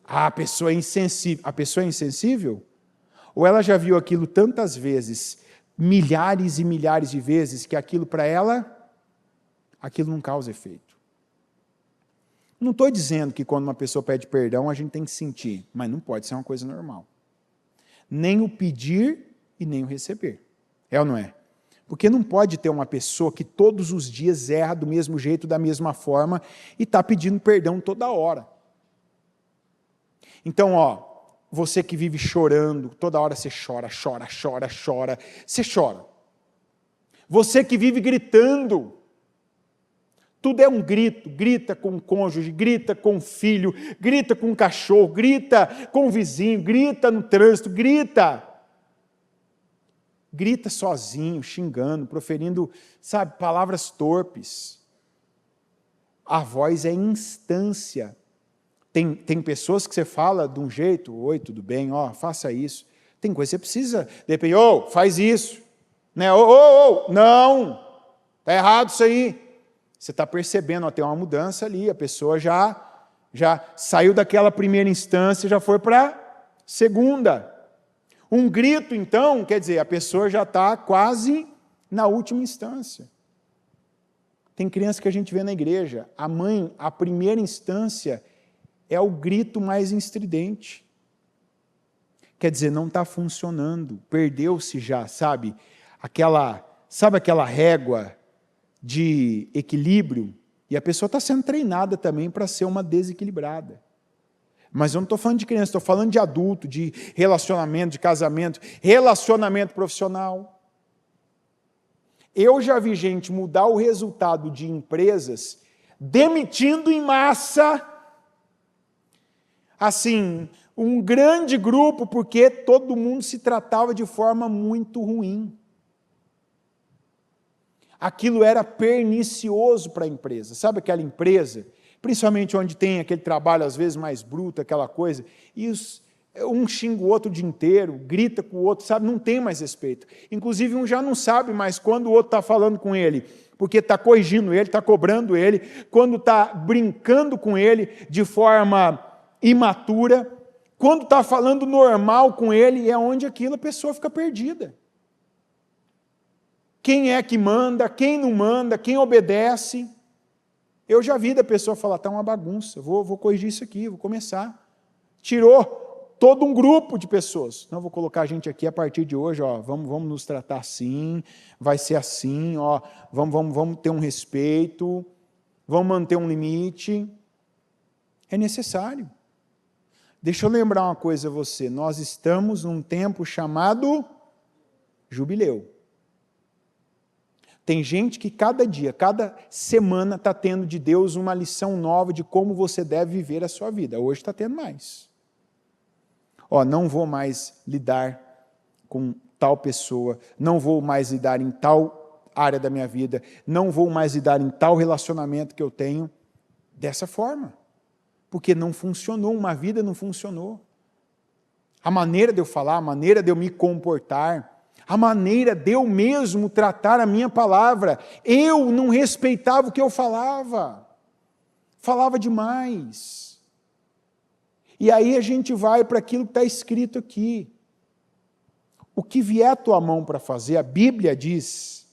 A pessoa é insensível. A pessoa é insensível? Ou ela já viu aquilo tantas vezes, milhares e milhares de vezes, que aquilo para ela, aquilo não causa efeito. Não estou dizendo que quando uma pessoa pede perdão, a gente tem que sentir, mas não pode ser uma coisa normal. Nem o pedir e nem o receber. É ou não é? Porque não pode ter uma pessoa que todos os dias erra do mesmo jeito, da mesma forma, e está pedindo perdão toda hora. Então, você que vive chorando, toda hora você chora, você chora. Você que vive gritando, tudo é um grito, grita com o cônjuge, grita com o filho, grita com o cachorro, grita com o vizinho, grita no trânsito, grita sozinho, xingando, proferindo, palavras torpes. A voz é instância. Tem pessoas que você fala de um jeito, oi, tudo bem, faça isso. Tem coisa que você precisa, de repente, faz isso. Né? Não, está errado isso aí. Você está percebendo, tem uma mudança ali, a pessoa já saiu daquela primeira instância, já foi para a segunda. Um grito, então, quer dizer, a pessoa já está quase na última instância. Tem criança que a gente vê na igreja, a mãe, a primeira instância, é o grito mais estridente. Quer dizer, não está funcionando, perdeu-se já, sabe aquela régua de equilíbrio, e a pessoa está sendo treinada também para ser uma desequilibrada. Mas eu não estou falando de criança, estou falando de adulto, de relacionamento, de casamento, relacionamento profissional. Eu já vi gente mudar o resultado de empresas demitindo em massa, assim, um grande grupo, porque todo mundo se tratava de forma muito ruim. Aquilo era pernicioso para a empresa. Sabe aquela empresa, principalmente onde tem aquele trabalho às vezes mais bruto, aquela coisa, e um xinga o outro o dia inteiro, grita com o outro, não tem mais respeito. Inclusive um já não sabe mais quando o outro está falando com ele, porque está corrigindo ele, está cobrando ele, quando está brincando com ele de forma imatura, quando está falando normal com ele, é onde a pessoa fica perdida. Quem é que manda, quem não manda, quem obedece. Eu já vi da pessoa falar, está uma bagunça, vou corrigir isso aqui, vou começar. Tirou todo um grupo de pessoas. Não, vou colocar a gente aqui a partir de hoje, vamos nos tratar assim, vai ser assim, vamos ter um respeito, vamos manter um limite. É necessário. Deixa eu lembrar uma coisa a você, nós estamos num tempo chamado jubileu. Tem gente que cada dia, cada semana está tendo de Deus uma lição nova de como você deve viver a sua vida. Hoje está tendo mais. Não vou mais lidar com tal pessoa, não vou mais lidar em tal área da minha vida, não vou mais lidar em tal relacionamento que eu tenho dessa forma. Porque não funcionou, uma vida não funcionou. A maneira de eu falar, a maneira de eu me comportar, a maneira de eu mesmo tratar a minha palavra, eu não respeitava o que eu falava demais. E aí a gente vai para aquilo que está escrito aqui. O que vier a tua mão para fazer, a Bíblia diz,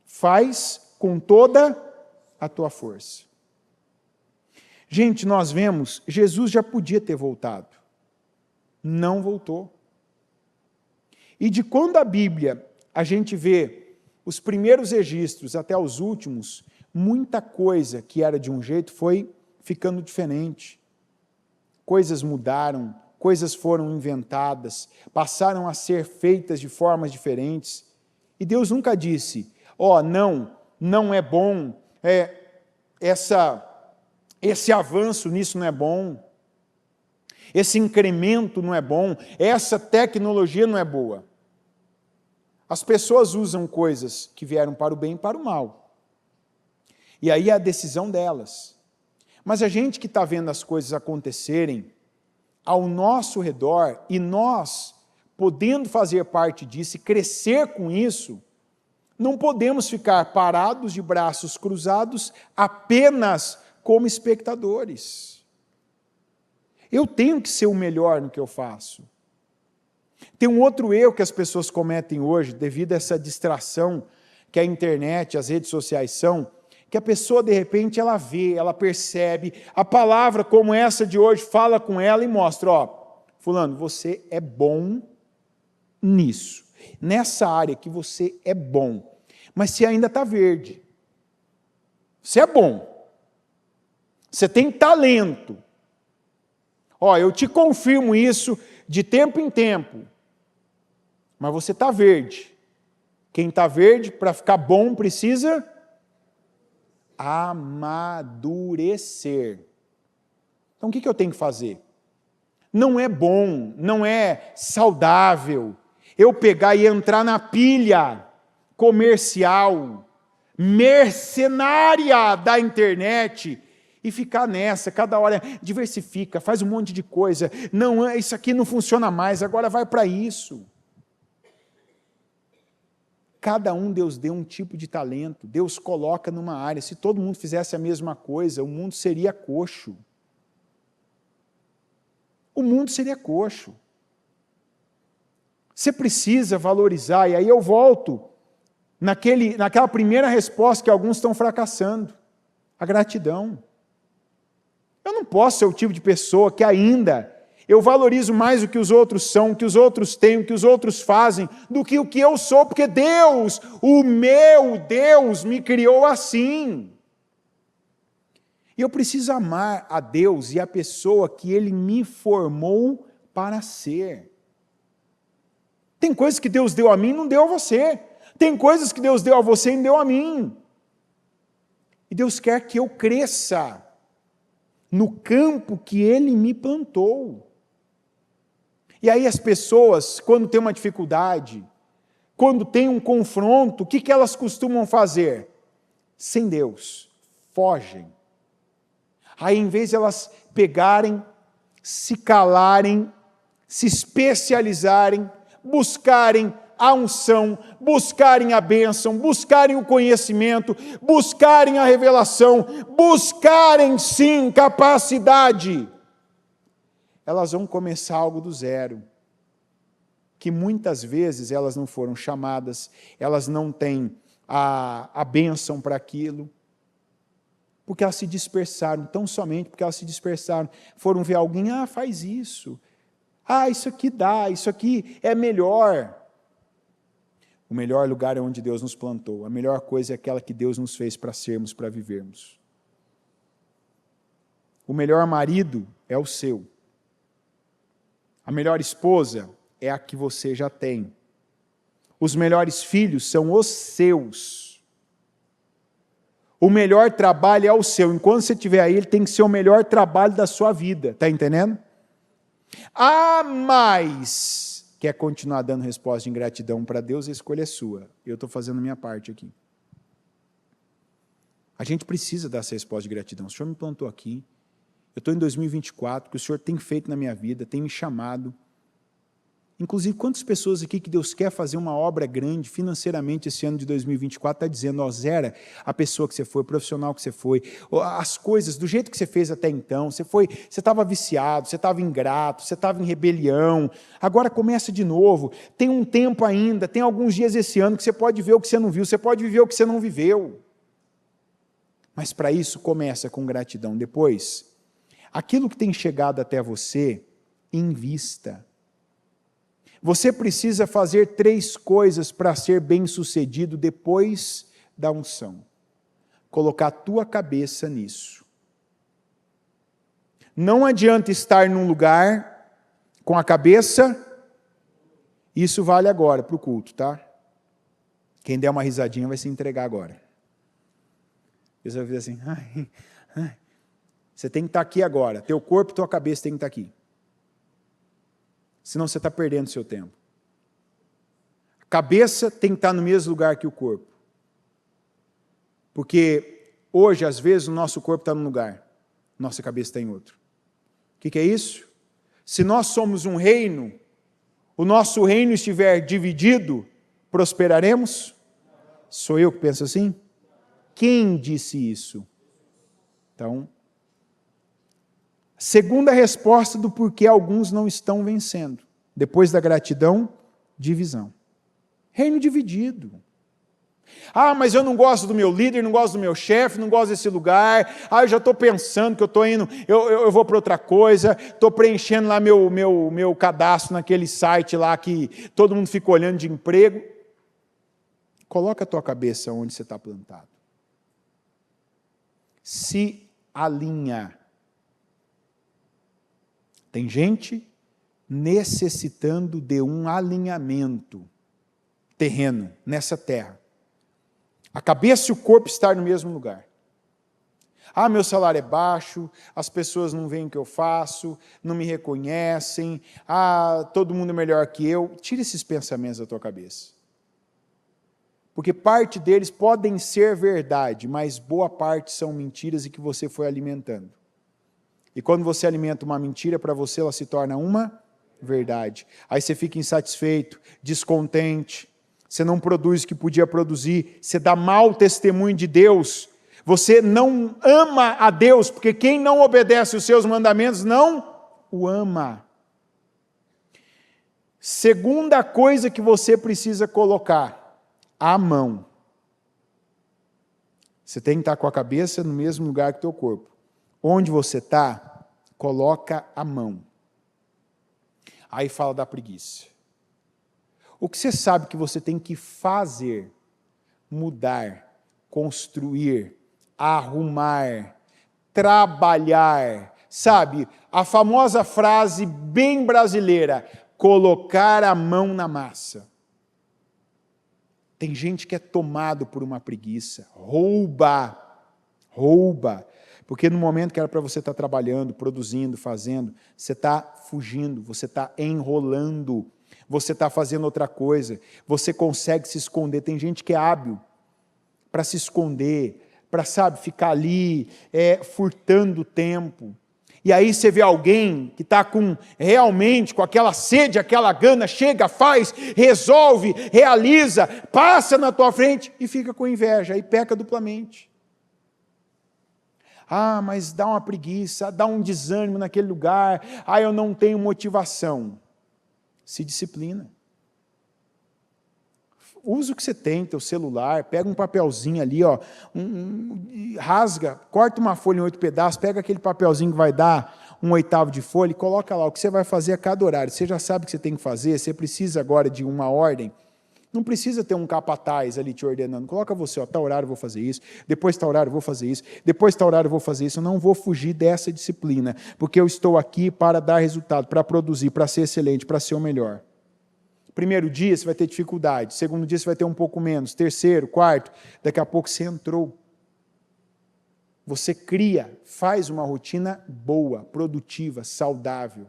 faz com toda a tua força. Gente, nós vemos, Jesus já podia ter voltado, não voltou. E de quando a Bíblia, a gente vê os primeiros registros até os últimos, muita coisa que era de um jeito foi ficando diferente. coisas mudaram, coisas foram inventadas, passaram a ser feitas de formas diferentes. E Deus nunca disse, não é bom, esse avanço nisso não é bom, esse incremento não é bom, essa tecnologia não é boa. As pessoas usam coisas que vieram para o bem e para o mal. E aí é a decisão delas. Mas a gente que está vendo as coisas acontecerem ao nosso redor, e nós, podendo fazer parte disso e crescer com isso, não podemos ficar parados de braços cruzados apenas como espectadores. Eu tenho que ser o melhor no que eu faço. Tem um outro erro que as pessoas cometem hoje, devido a essa distração que a internet, as redes sociais são, que a pessoa, de repente, ela vê, ela percebe, a palavra como essa de hoje fala com ela e mostra, fulano, você é bom nisso, nessa área que você é bom, mas você ainda está verde. Você é bom. Você tem talento. Eu te confirmo isso de tempo em tempo, mas você está verde. Quem está verde, para ficar bom, precisa amadurecer. Então, o que eu tenho que fazer? Não é bom, não é saudável eu pegar e entrar na pilha comercial, mercenária da internet, e ficar nessa, cada hora diversifica, faz um monte de coisa, não, isso aqui não funciona mais, agora vai para isso. Cada um Deus deu um tipo de talento, Deus coloca numa área. Se todo mundo fizesse a mesma coisa, o mundo seria coxo. O mundo seria coxo. Você precisa valorizar, e aí eu volto naquela primeira resposta que alguns estão fracassando, a gratidão. Eu não posso ser o tipo de pessoa que ainda eu valorizo mais o que os outros são, o que os outros têm, o que os outros fazem, do que o que eu sou, porque Deus, o meu Deus, me criou assim. E eu preciso amar a Deus e a pessoa que Ele me formou para ser. Tem coisas que Deus deu a mim e não deu a você. Tem coisas que Deus deu a você e não deu a mim. E Deus quer que eu cresça no campo que Ele me plantou. E aí as pessoas, quando tem uma dificuldade, quando tem um confronto, o que elas costumam fazer? Sem Deus, fogem. Aí, em vez de elas pegarem, se calarem, se especializarem, buscarem a unção, buscarem a bênção, buscarem o conhecimento, buscarem a revelação, buscarem sim capacidade, elas vão começar algo do zero, que muitas vezes elas não foram chamadas, elas não têm a bênção para aquilo, porque elas se dispersaram, tão somente porque elas se dispersaram, foram ver alguém, faz isso, isso aqui dá, isso aqui é melhor. O melhor lugar é onde Deus nos plantou, a melhor coisa é aquela que Deus nos fez para sermos, para vivermos. O melhor marido é o seu. A melhor esposa é a que você já tem. Os melhores filhos são os seus. O melhor trabalho é o seu. Enquanto você estiver aí, ele tem que ser o melhor trabalho da sua vida. Está entendendo? Mas quer continuar dando resposta de ingratidão para Deus, a escolha é sua. Eu estou fazendo a minha parte aqui. A gente precisa dar essa resposta de gratidão. O Senhor me plantou aqui. Eu estou em 2024, o que o Senhor tem feito na minha vida, tem me chamado. Inclusive, quantas pessoas aqui que Deus quer fazer uma obra grande financeiramente esse ano de 2024, está dizendo, zera a pessoa que você foi, o profissional que você foi, as coisas, do jeito que você fez até então, você estava viciado, você estava ingrato, você estava em rebelião, agora começa de novo, tem um tempo ainda, tem alguns dias esse ano que você pode ver o que você não viu, você pode viver o que você não viveu. Mas para isso começa com gratidão. Depois, aquilo que tem chegado até você, invista. Você precisa fazer 3 coisas para ser bem-sucedido depois da unção. Colocar a tua cabeça nisso. Não adianta estar num lugar com a cabeça, isso vale agora para o culto, tá? Quem der uma risadinha vai se entregar agora. Você vai dizer assim, você tem que estar aqui agora, teu corpo e tua cabeça tem que estar aqui. Senão você está perdendo seu tempo. A cabeça tem que estar no mesmo lugar que o corpo. Porque hoje, às vezes, o nosso corpo está num lugar, nossa cabeça está em outro. O que é isso? Se nós somos um reino, o nosso reino estiver dividido, prosperaremos? Sou eu que penso assim? Quem disse isso? Então, segunda resposta do porquê alguns não estão vencendo. Depois da gratidão, divisão. Reino dividido. Mas eu não gosto do meu líder, não gosto do meu chefe, não gosto desse lugar. Eu já estou pensando que eu estou indo, eu vou para outra coisa. Estou preenchendo lá meu cadastro naquele site lá que todo mundo fica olhando de emprego. Coloca a tua cabeça onde você está plantado. Se alinha. Tem gente necessitando de um alinhamento terreno, nessa terra. A cabeça e o corpo estar no mesmo lugar. Meu salário é baixo, as pessoas não veem o que eu faço, não me reconhecem, todo mundo é melhor que eu. Tira esses pensamentos da tua cabeça. Porque parte deles podem ser verdade, mas boa parte são mentiras e que você foi alimentando. E quando você alimenta uma mentira, para você ela se torna uma verdade. Aí você fica insatisfeito, descontente, você não produz o que podia produzir, você dá mau testemunho de Deus, você não ama a Deus, porque quem não obedece os seus mandamentos não o ama. Segunda coisa que você precisa colocar, a mão. Você tem que estar com a cabeça no mesmo lugar que o teu corpo. Onde você está, coloca a mão. Aí fala da preguiça. O que você sabe que você tem que fazer, mudar, construir, arrumar, trabalhar, sabe? A famosa frase bem brasileira, colocar a mão na massa. Tem gente que é tomado por uma preguiça, rouba, porque no momento que era para você estar trabalhando, produzindo, fazendo, você está fugindo, você está enrolando, você está fazendo outra coisa, você consegue se esconder. Tem gente que é hábil para se esconder, para, ficar ali, furtando o tempo. E aí você vê alguém que está realmente com aquela sede, aquela gana, chega, faz, resolve, realiza, passa na tua frente e fica com inveja, aí peca duplamente. Mas dá uma preguiça, dá um desânimo naquele lugar, eu não tenho motivação. Se disciplina. Usa o que você tem, teu celular, pega um papelzinho ali, rasga, corta uma folha em 8 pedaços, pega aquele papelzinho que vai dar 1/8 de folha e coloca lá o que você vai fazer a cada horário. Você já sabe o que você tem que fazer, você precisa agora de uma ordem. Não precisa ter um capataz ali te ordenando. Coloca você, tal horário eu vou fazer isso, depois tal horário eu vou fazer isso, depois tal horário eu vou fazer isso. Eu não vou fugir dessa disciplina, porque eu estou aqui para dar resultado, para produzir, para ser excelente, para ser o melhor. Primeiro dia você vai ter dificuldade, segundo dia você vai ter um pouco menos, terceiro, quarto, daqui a pouco você entrou. Você cria, faz uma rotina boa, produtiva, saudável.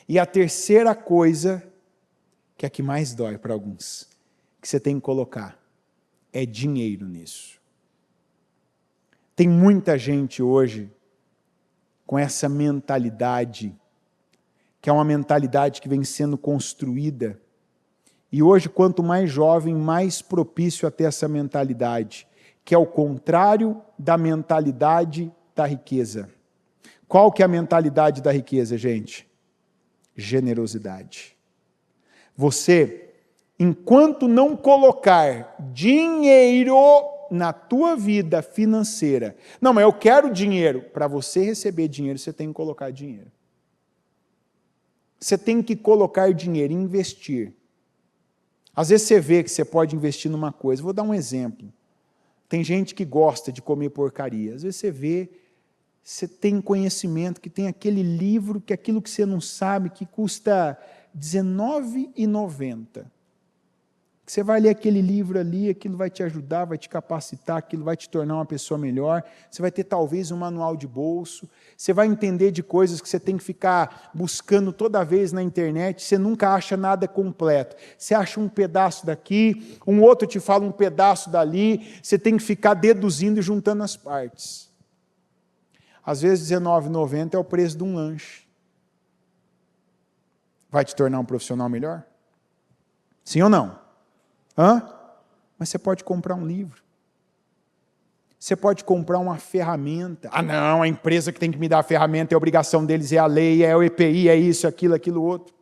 E a terceira coisa, que é a que mais dói para alguns, que você tem que colocar, é dinheiro nisso. Tem muita gente hoje com essa mentalidade, que é uma mentalidade que vem sendo construída, e hoje quanto mais jovem, mais propício a ter essa mentalidade, que é o contrário da mentalidade da riqueza. Qual que é a mentalidade da riqueza, gente? Generosidade. Você, enquanto não colocar dinheiro na tua vida financeira, não, mas eu quero dinheiro. Para você receber dinheiro, você tem que colocar dinheiro. Você tem que colocar dinheiro, investir. Às vezes você vê que você pode investir numa coisa. Vou dar um exemplo. Tem gente que gosta de comer porcaria. Às vezes você vê você tem conhecimento, que tem aquele livro, que aquilo que você não sabe, que custa R$19,90. Você vai ler aquele livro ali, aquilo vai te ajudar, vai te capacitar, aquilo vai te tornar uma pessoa melhor, você vai ter talvez um manual de bolso, você vai entender de coisas que você tem que ficar buscando toda vez na internet, você nunca acha nada completo. Você acha um pedaço daqui, um outro te fala um pedaço dali, você tem que ficar deduzindo e juntando as partes. Às vezes R$19,90 é o preço de um lanche. Vai te tornar um profissional melhor? Sim ou não? Mas você pode comprar um livro. Você pode comprar uma ferramenta. Ah, não, a empresa que tem que me dar a ferramenta, é a obrigação deles, é a lei, é o EPI, é isso, aquilo, outro.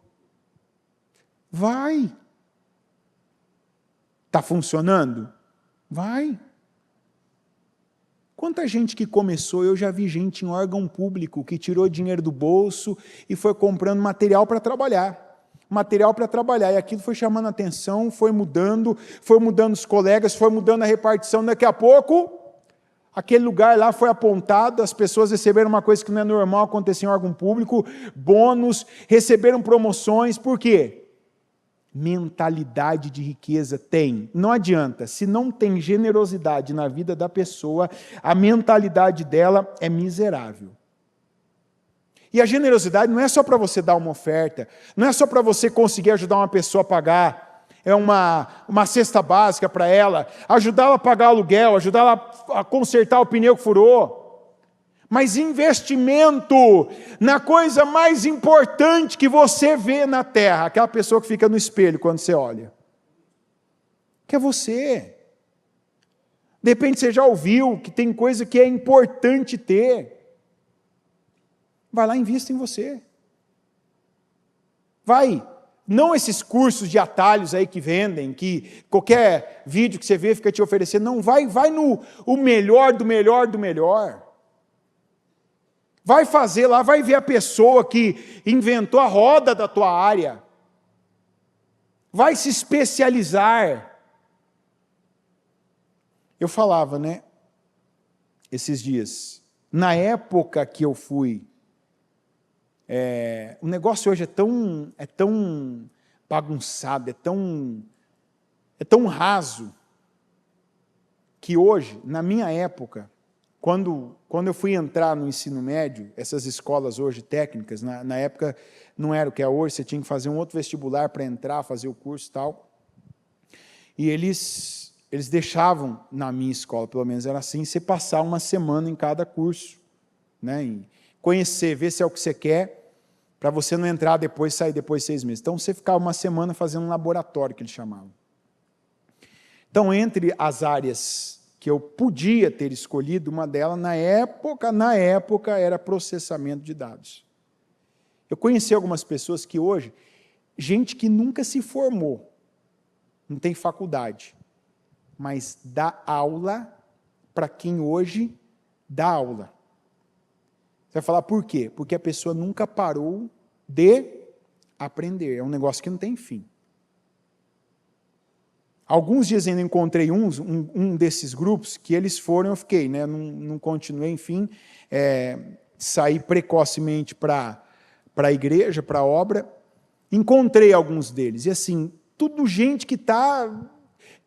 Vai. Está funcionando? Vai. Quanta gente que começou, eu já vi gente em órgão público que tirou dinheiro do bolso e foi comprando material para trabalhar. E aquilo foi chamando a atenção, foi mudando os colegas, foi mudando a repartição. Daqui a pouco, aquele lugar lá foi apontado, as pessoas receberam uma coisa que não é normal acontecer em órgão público, bônus, receberam promoções. Por quê? Mentalidade de riqueza tem. Não adianta, se não tem generosidade na vida da pessoa, a mentalidade dela é miserável. E a generosidade não é só para você dar uma oferta, não é só para você conseguir ajudar uma pessoa a pagar, é uma cesta básica para ela, ajudá-la a pagar aluguel, ajudá-la a consertar o pneu que furou. Mas investimento na coisa mais importante que você vê na terra, aquela pessoa que fica no espelho quando você olha, que é você. De repente você já ouviu que tem coisa que é importante ter. Vai lá e invista em você. Vai. Não esses cursos de atalhos aí que vendem, que qualquer vídeo que você vê fica te oferecendo. Não, vai no o melhor do melhor do melhor. Vai fazer lá, vai ver a pessoa que inventou a roda da tua área. Vai se especializar. Eu falava, né, esses dias, na época que eu fui, o negócio hoje é tão bagunçado, é tão raso, que hoje, na minha época, quando eu fui entrar no ensino médio, essas escolas hoje técnicas, na época não era o que é hoje, você tinha que fazer um outro vestibular para entrar, fazer o curso e tal, e eles deixavam, na minha escola, pelo menos era assim, você passar uma semana em cada curso, né, e conhecer, ver se é o que você quer, para você não entrar depois, sair depois de 6 meses. Então, você ficava uma semana fazendo um laboratório, que eles chamavam. Então, entre as áreas que eu podia ter escolhido, uma delas, na época, era processamento de dados. Eu conheci algumas pessoas que hoje, gente que nunca se formou, não tem faculdade, mas dá aula para quem hoje dá aula. Você vai falar por quê? Porque a pessoa nunca parou de aprender. É um negócio que não tem fim. Alguns dias ainda encontrei um desses grupos que eles foram, eu fiquei, né? Não continuei, enfim, saí precocemente para a igreja, para a obra. Encontrei alguns deles. E assim, tudo gente que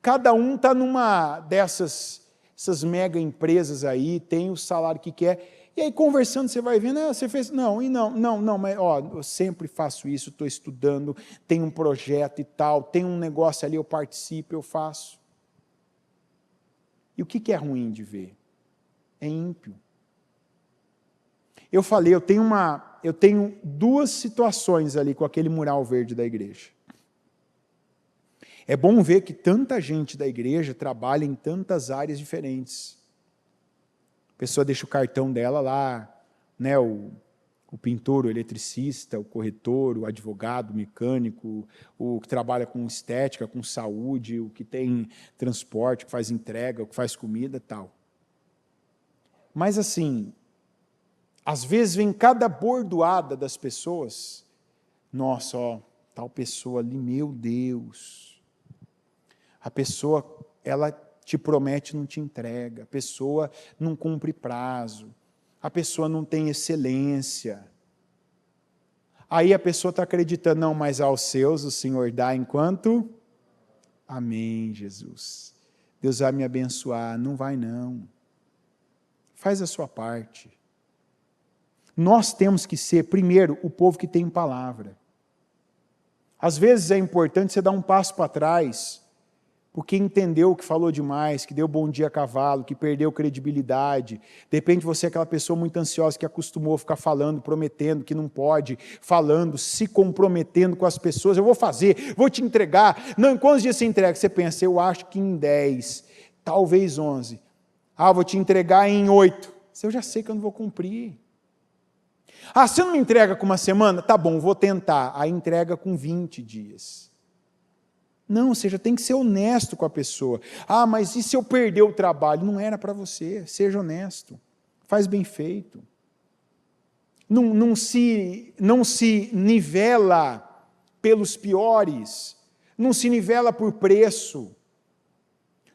cada um está numa essas mega empresas aí, tem o salário que quer. E aí, conversando, você vai vendo, você fez, não, mas eu sempre faço isso, estou estudando, tem um projeto e tal, tem um negócio ali, eu participo, eu faço. E o que é ruim de ver? É ímpio. Eu falei, eu tenho 2 situações ali com aquele mural verde da igreja. É bom ver que tanta gente da igreja trabalha em tantas áreas diferentes. A pessoa deixa o cartão dela lá, né, o pintor, o eletricista, o corretor, o advogado, o mecânico, o que trabalha com estética, com saúde, o que tem transporte, que faz entrega, o que faz comida e tal. Mas assim, às vezes vem cada bordoada das pessoas, nossa, tal pessoa ali, meu Deus, a pessoa, ela te promete e não te entrega, a pessoa não cumpre prazo, a pessoa não tem excelência. Aí a pessoa está acreditando, não, mas aos seus o Senhor dá enquanto... Amém, Jesus. Deus vai me abençoar. Não vai, não. Faz a sua parte. Nós temos que ser, primeiro, o povo que tem palavra. Às vezes é importante você dar um passo para trás, porque entendeu que falou demais, que deu bom dia a cavalo, que perdeu credibilidade. De repente você é aquela pessoa muito ansiosa que acostumou a ficar falando, prometendo que não pode, falando, se comprometendo com as pessoas. Eu vou fazer, vou te entregar. Não, em quantos dias você entrega? Você pensa, eu acho que em 10, talvez 11. Ah, vou te entregar em 8. Eu já sei que eu não vou cumprir. Ah, você não me entrega com uma semana? Tá bom, vou tentar. Aí entrega com 20 dias. Não, você já tem que ser honesto com a pessoa. Ah, mas e se eu perder o trabalho? Não era para você, seja honesto. Faz bem feito. Não se nivela pelos piores. Não se nivela por preço.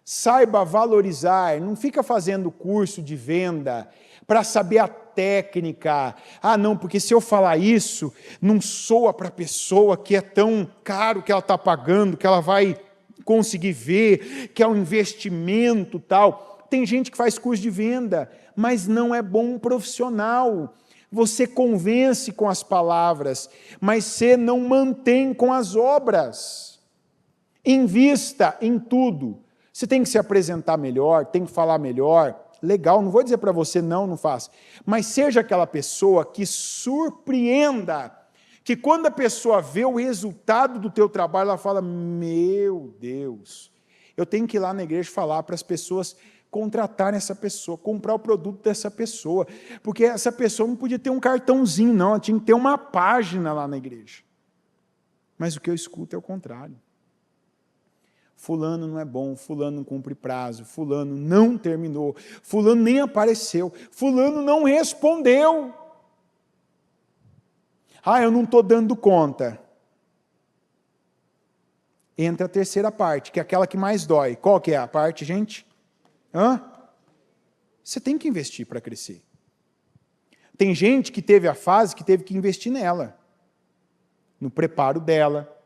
Saiba valorizar. Não fica fazendo curso de venda para saber a técnica. Ah, não, porque se eu falar isso, não soa para a pessoa que é tão caro que ela está pagando, que ela vai conseguir ver, que é um investimento tal. Tem gente que faz curso de venda, mas não é bom profissional. Você convence com as palavras, mas você não mantém com as obras. Invista em tudo. Você tem que se apresentar melhor, tem que falar melhor. Legal, não vou dizer para você não faça, mas seja aquela pessoa que surpreenda, que quando a pessoa vê o resultado do teu trabalho, ela fala, meu Deus, eu tenho que ir lá na igreja falar para as pessoas contratarem essa pessoa, comprar o produto dessa pessoa, porque essa pessoa não podia ter um cartãozinho não, ela tinha que ter uma página lá na igreja. Mas o que eu escuto é o contrário. Fulano não é bom, fulano não cumpre prazo, fulano não terminou, fulano nem apareceu, fulano não respondeu. Ah, eu não estou dando conta. Entra a terceira parte, que é aquela que mais dói. Qual que é a parte, gente? Você tem que investir para crescer. Tem gente que teve a fase que teve que investir nela, no preparo dela,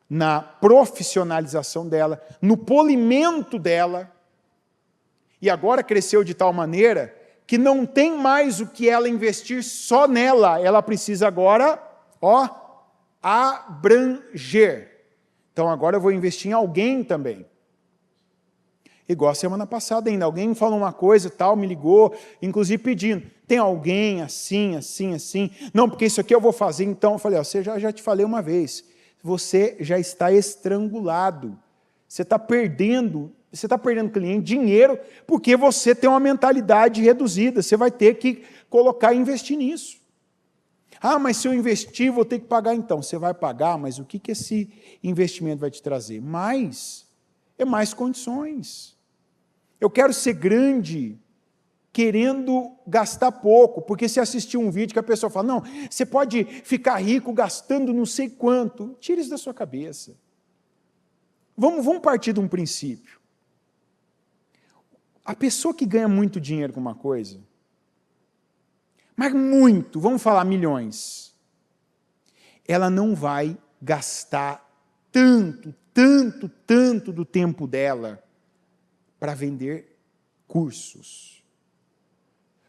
na profissionalização dela, no polimento dela, e agora cresceu de tal maneira que não tem mais o que ela investir só nela, ela precisa agora, abranger. Então agora eu vou investir em alguém também. Igual a semana passada ainda, alguém falou uma coisa tal, me ligou, inclusive pedindo, tem alguém assim, assim, assim? Não, porque isso aqui eu vou fazer, então eu falei, já te falei uma vez, você já está estrangulado, você está perdendo cliente, dinheiro, porque você tem uma mentalidade reduzida, você vai ter que colocar e investir nisso. Ah, mas se eu investir, vou ter que pagar então. Você vai pagar, mas o que esse investimento vai te trazer? Mais condições. Eu quero ser grande, querendo gastar pouco, porque se assistir um vídeo que a pessoa fala, não, você pode ficar rico gastando não sei quanto, tira isso da sua cabeça. Vamos partir de um princípio. A pessoa que ganha muito dinheiro com uma coisa, mas muito, vamos falar milhões, ela não vai gastar tanto do tempo dela para vender cursos.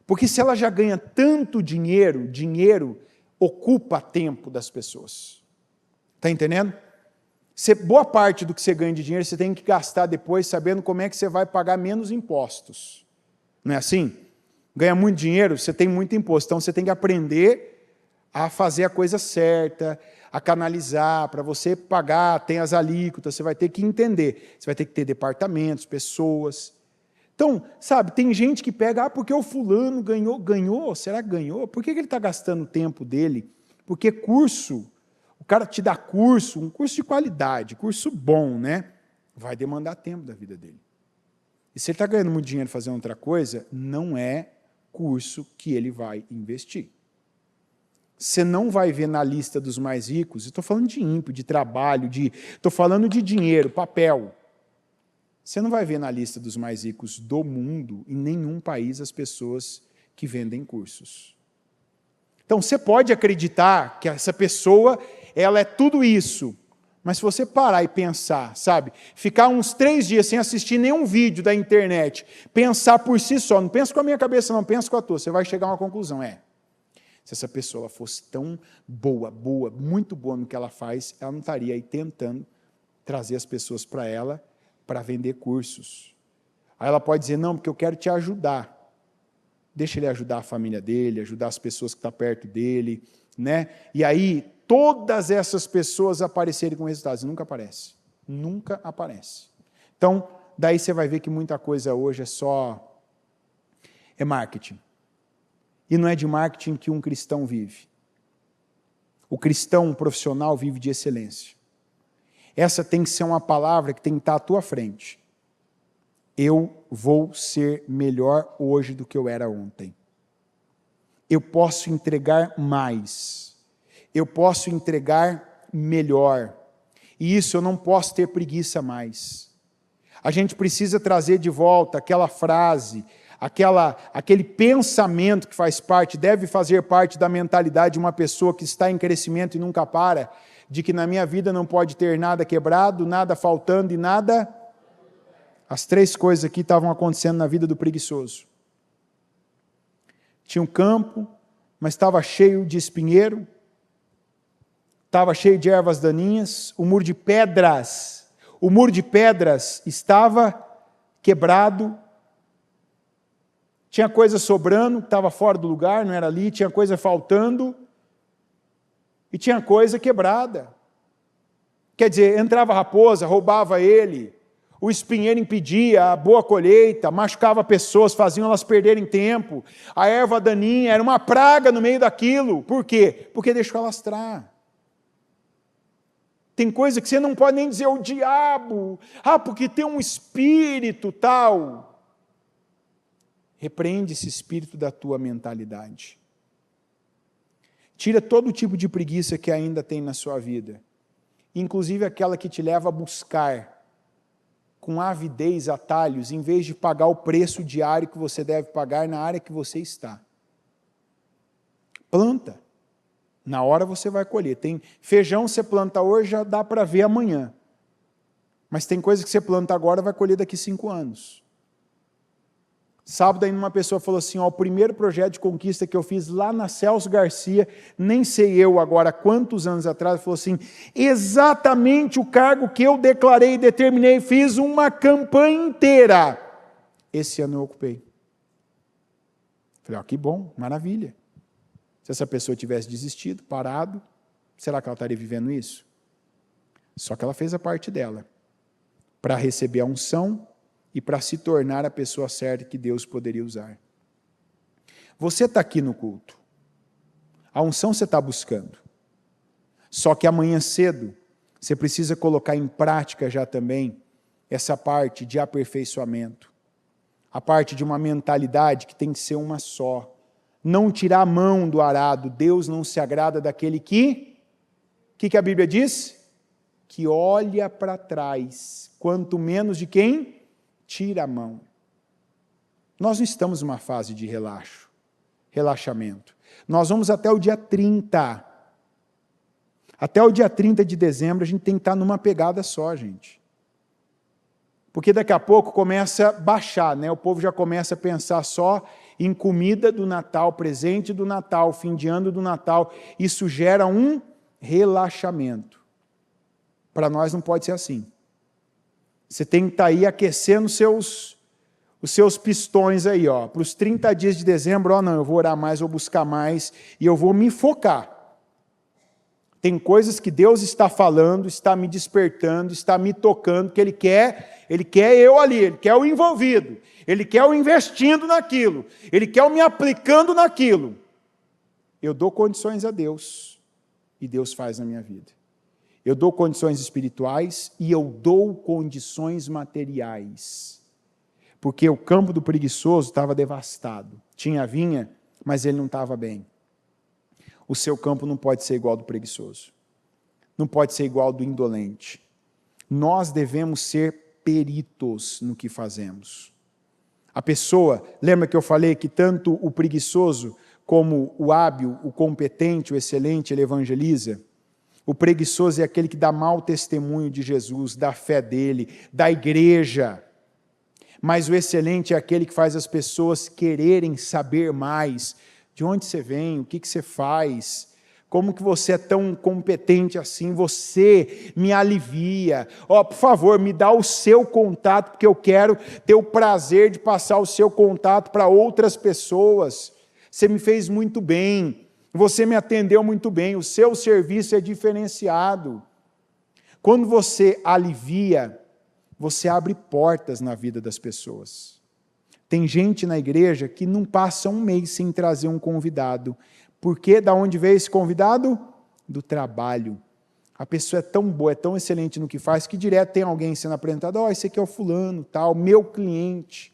Porque se ela já ganha tanto dinheiro, dinheiro ocupa tempo das pessoas. Está entendendo? Boa parte do que você ganha de dinheiro, você tem que gastar depois sabendo como é que você vai pagar menos impostos. Não é assim? Ganha muito dinheiro, você tem muito imposto. Então você tem que aprender a fazer a coisa certa, a canalizar, para você pagar, tem as alíquotas, você vai ter que entender. Você vai ter que ter departamentos, pessoas. Então, sabe, tem gente que pega, porque o fulano ganhou, será que ganhou? Por que ele está gastando o tempo dele? Porque curso, o cara te dá curso, um curso de qualidade, curso bom, né? Vai demandar tempo da vida dele. E se ele está ganhando muito dinheiro fazendo outra coisa, não é curso que ele vai investir. Você não vai ver na lista dos mais ricos, estou falando de ímpio, de trabalho, estou falando de dinheiro, papel. Você não vai ver na lista dos mais ricos do mundo, em nenhum país, as pessoas que vendem cursos. Então, você pode acreditar que essa pessoa, ela é tudo isso, mas se você parar e pensar, sabe, ficar uns 3 dias sem assistir nenhum vídeo da internet, pensar por si só, não pensa com a minha cabeça não, pensa com a tua, você vai chegar a uma conclusão, se essa pessoa fosse tão boa, muito boa no que ela faz, ela não estaria aí tentando trazer as pessoas para ela, para vender cursos. Aí ela pode dizer, não, porque eu quero te ajudar. Deixa ele ajudar a família dele, ajudar as pessoas que estão perto dele, né? E aí, todas essas pessoas aparecerem com resultados. Nunca aparece. Nunca aparece. Então, daí você vai ver que muita coisa hoje é marketing. E não é de marketing que um cristão vive. O cristão profissional vive de excelência. Essa tem que ser uma palavra que tem que estar à tua frente. Eu vou ser melhor hoje do que eu era ontem. Eu posso entregar mais. Eu posso entregar melhor. E isso eu não posso ter preguiça mais. A gente precisa trazer de volta aquela frase, aquele pensamento que faz parte, deve fazer parte da mentalidade de uma pessoa que está em crescimento e nunca para, de que na minha vida não pode ter nada quebrado, nada faltando e nada... As 3 coisas aqui estavam acontecendo na vida do preguiçoso. Tinha um campo, mas estava cheio de espinheiro, estava cheio de ervas daninhas, o muro de pedras estava quebrado, tinha coisa sobrando, estava fora do lugar, não era ali, tinha coisa faltando, e tinha coisa quebrada. Quer dizer, entrava a raposa, roubava ele, o espinheiro impedia a boa colheita, machucava pessoas, faziam elas perderem tempo. A erva daninha era uma praga no meio daquilo. Por quê? Porque deixou alastrar. Tem coisa que você não pode nem dizer o diabo. Porque tem um espírito tal. Repreende esse espírito da tua mentalidade. Tira todo tipo de preguiça que ainda tem na sua vida. Inclusive aquela que te leva a buscar com avidez, atalhos, em vez de pagar o preço diário que você deve pagar na área que você está. Planta. Na hora você vai colher. Tem feijão você planta hoje, já dá para ver amanhã. Mas tem coisa que você planta agora, vai colher daqui 5 anos. Sábado ainda uma pessoa falou assim, o primeiro projeto de conquista que eu fiz lá na Celso Garcia, nem sei eu agora quantos anos atrás, falou assim, exatamente o cargo que eu declarei, determinei, fiz uma campanha inteira. Esse ano eu ocupei. Falei, que bom, maravilha. Se essa pessoa tivesse desistido, parado, será que ela estaria vivendo isso? Só que ela fez a parte dela, para receber a unção, e para se tornar a pessoa certa que Deus poderia usar. Você está aqui no culto. A unção você está buscando. Só que amanhã cedo, você precisa colocar em prática já também essa parte de aperfeiçoamento. A parte de uma mentalidade que tem que ser uma só. Não tirar a mão do arado. Deus não se agrada daquele que... O que a Bíblia diz? Que olha para trás. Quanto menos de quem? Tira a mão. Nós não estamos numa fase de relaxamento. Nós vamos até o dia 30. Até o dia 30 de dezembro a gente tem que estar numa pegada só, gente. Porque daqui a pouco começa a baixar, né? O povo já começa a pensar só em comida do Natal, presente do Natal, fim de ano do Natal. Isso gera um relaxamento. Para nós não pode ser assim. Você tem que estar aí aquecendo os seus pistões aí, para os 30 dias de dezembro, não, eu vou orar mais, vou buscar mais, e eu vou me focar. Tem coisas que Deus está falando, está me despertando, está me tocando, que Ele quer eu ali, Ele quer o envolvido, Ele quer o investindo naquilo, Ele quer o me aplicando naquilo. Eu dou condições a Deus, e Deus faz na minha vida. Eu dou condições espirituais e eu dou condições materiais. Porque o campo do preguiçoso estava devastado. Tinha vinha, mas ele não estava bem. O seu campo não pode ser igual ao do preguiçoso. Não pode ser igual ao do indolente. Nós devemos ser peritos no que fazemos. A pessoa, lembra que eu falei que tanto o preguiçoso como o hábil, o competente, o excelente, ele evangeliza? O preguiçoso é aquele que dá mau testemunho de Jesus, da fé dele, da igreja. Mas o excelente é aquele que faz as pessoas quererem saber mais. De onde você vem? O que você faz? Como que você é tão competente assim? Você me alivia. Por favor, me dá o seu contato, porque eu quero ter o prazer de passar o seu contato para outras pessoas. Você me fez muito bem. Você me atendeu muito bem. O seu serviço é diferenciado. Quando você alivia, você abre portas na vida das pessoas. Tem gente na igreja que não passa um mês sem trazer um convidado. Por quê? Da onde veio esse convidado? Do trabalho. A pessoa é tão boa, é tão excelente no que faz, que direto tem alguém sendo apresentado, esse aqui é o fulano, tal, meu cliente.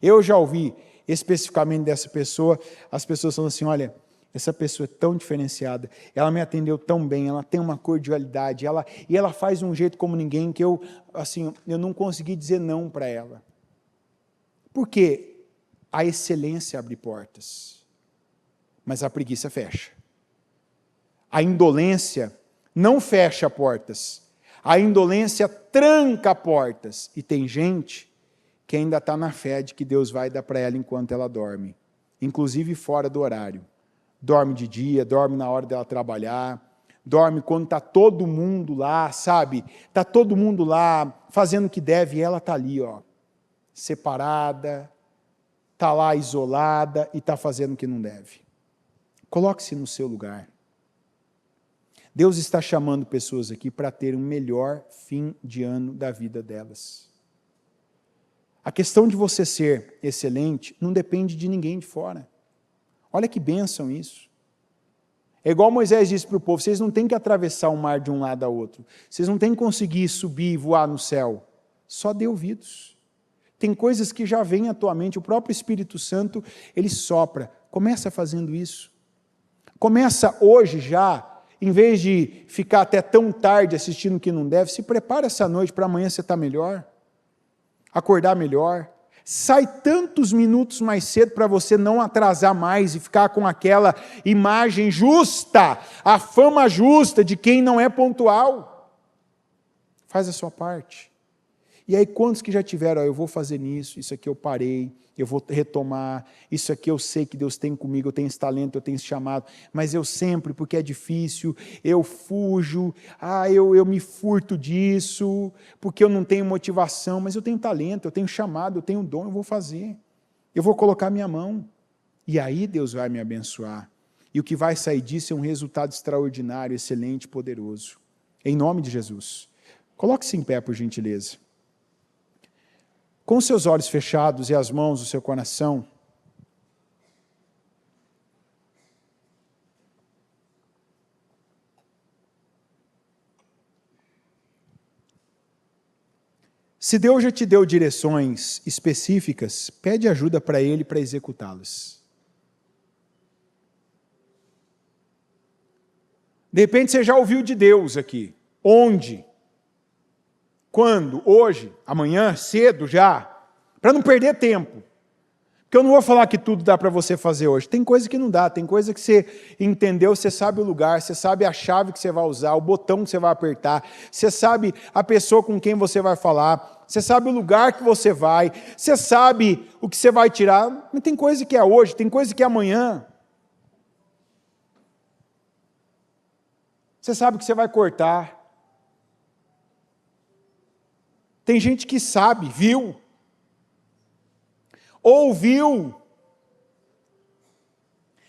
Eu já ouvi especificamente dessa pessoa, as pessoas falando assim, olha, essa pessoa é tão diferenciada, ela me atendeu tão bem, ela tem uma cordialidade, e ela faz de um jeito como ninguém, que eu não consegui dizer não para ela. Por quê? A excelência abre portas, mas a preguiça fecha. A indolência não fecha portas, a indolência tranca portas, e tem gente que ainda está na fé de que Deus vai dar para ela enquanto ela dorme, inclusive fora do horário. Dorme de dia, dorme na hora dela trabalhar, dorme quando está todo mundo lá, sabe? Está todo mundo lá fazendo o que deve, e ela está ali, separada, está lá isolada e está fazendo o que não deve. Coloque-se no seu lugar. Deus está chamando pessoas aqui para ter um melhor fim de ano da vida delas. A questão de você ser excelente não depende de ninguém de fora. Olha que bênção isso. É igual Moisés disse para o povo, vocês não têm que atravessar o mar de um lado ao outro. Vocês não têm que conseguir subir e voar no céu. Só dê ouvidos. Tem coisas que já vêm à tua mente, o próprio Espírito Santo, ele sopra. Começa fazendo isso. Começa hoje já, em vez de ficar até tão tarde assistindo o que não deve, se prepara essa noite para amanhã você estar melhor. Acordar melhor. Sai tantos minutos mais cedo para você não atrasar mais e ficar com aquela imagem justa, a fama justa de quem não é pontual. Faz a sua parte. E aí quantos que já tiveram, eu vou fazer nisso, isso aqui eu parei, eu vou retomar, isso aqui eu sei que Deus tem comigo, eu tenho esse talento, eu tenho esse chamado, mas eu sempre, porque é difícil, eu fujo, eu me furto disso, porque eu não tenho motivação, mas eu tenho talento, eu tenho chamado, eu tenho dom, eu vou fazer, eu vou colocar minha mão, e aí Deus vai me abençoar, e o que vai sair disso é um resultado extraordinário, excelente, poderoso, em nome de Jesus. Coloque-se em pé, por gentileza. Com seus olhos fechados e as mãos no seu coração, se Deus já te deu direções específicas, pede ajuda para Ele para executá-las. De repente você já ouviu de Deus aqui. Onde? Quando? Hoje? Amanhã? Cedo já? Para não perder tempo. Porque eu não vou falar que tudo dá para você fazer hoje. Tem coisa que não dá, tem coisa que você entendeu, você sabe o lugar, você sabe a chave que você vai usar, o botão que você vai apertar, você sabe a pessoa com quem você vai falar, você sabe o lugar que você vai, você sabe o que você vai tirar, mas tem coisa que é hoje, tem coisa que é amanhã. Você sabe o que você vai cortar. Tem gente que sabe, viu, ouviu,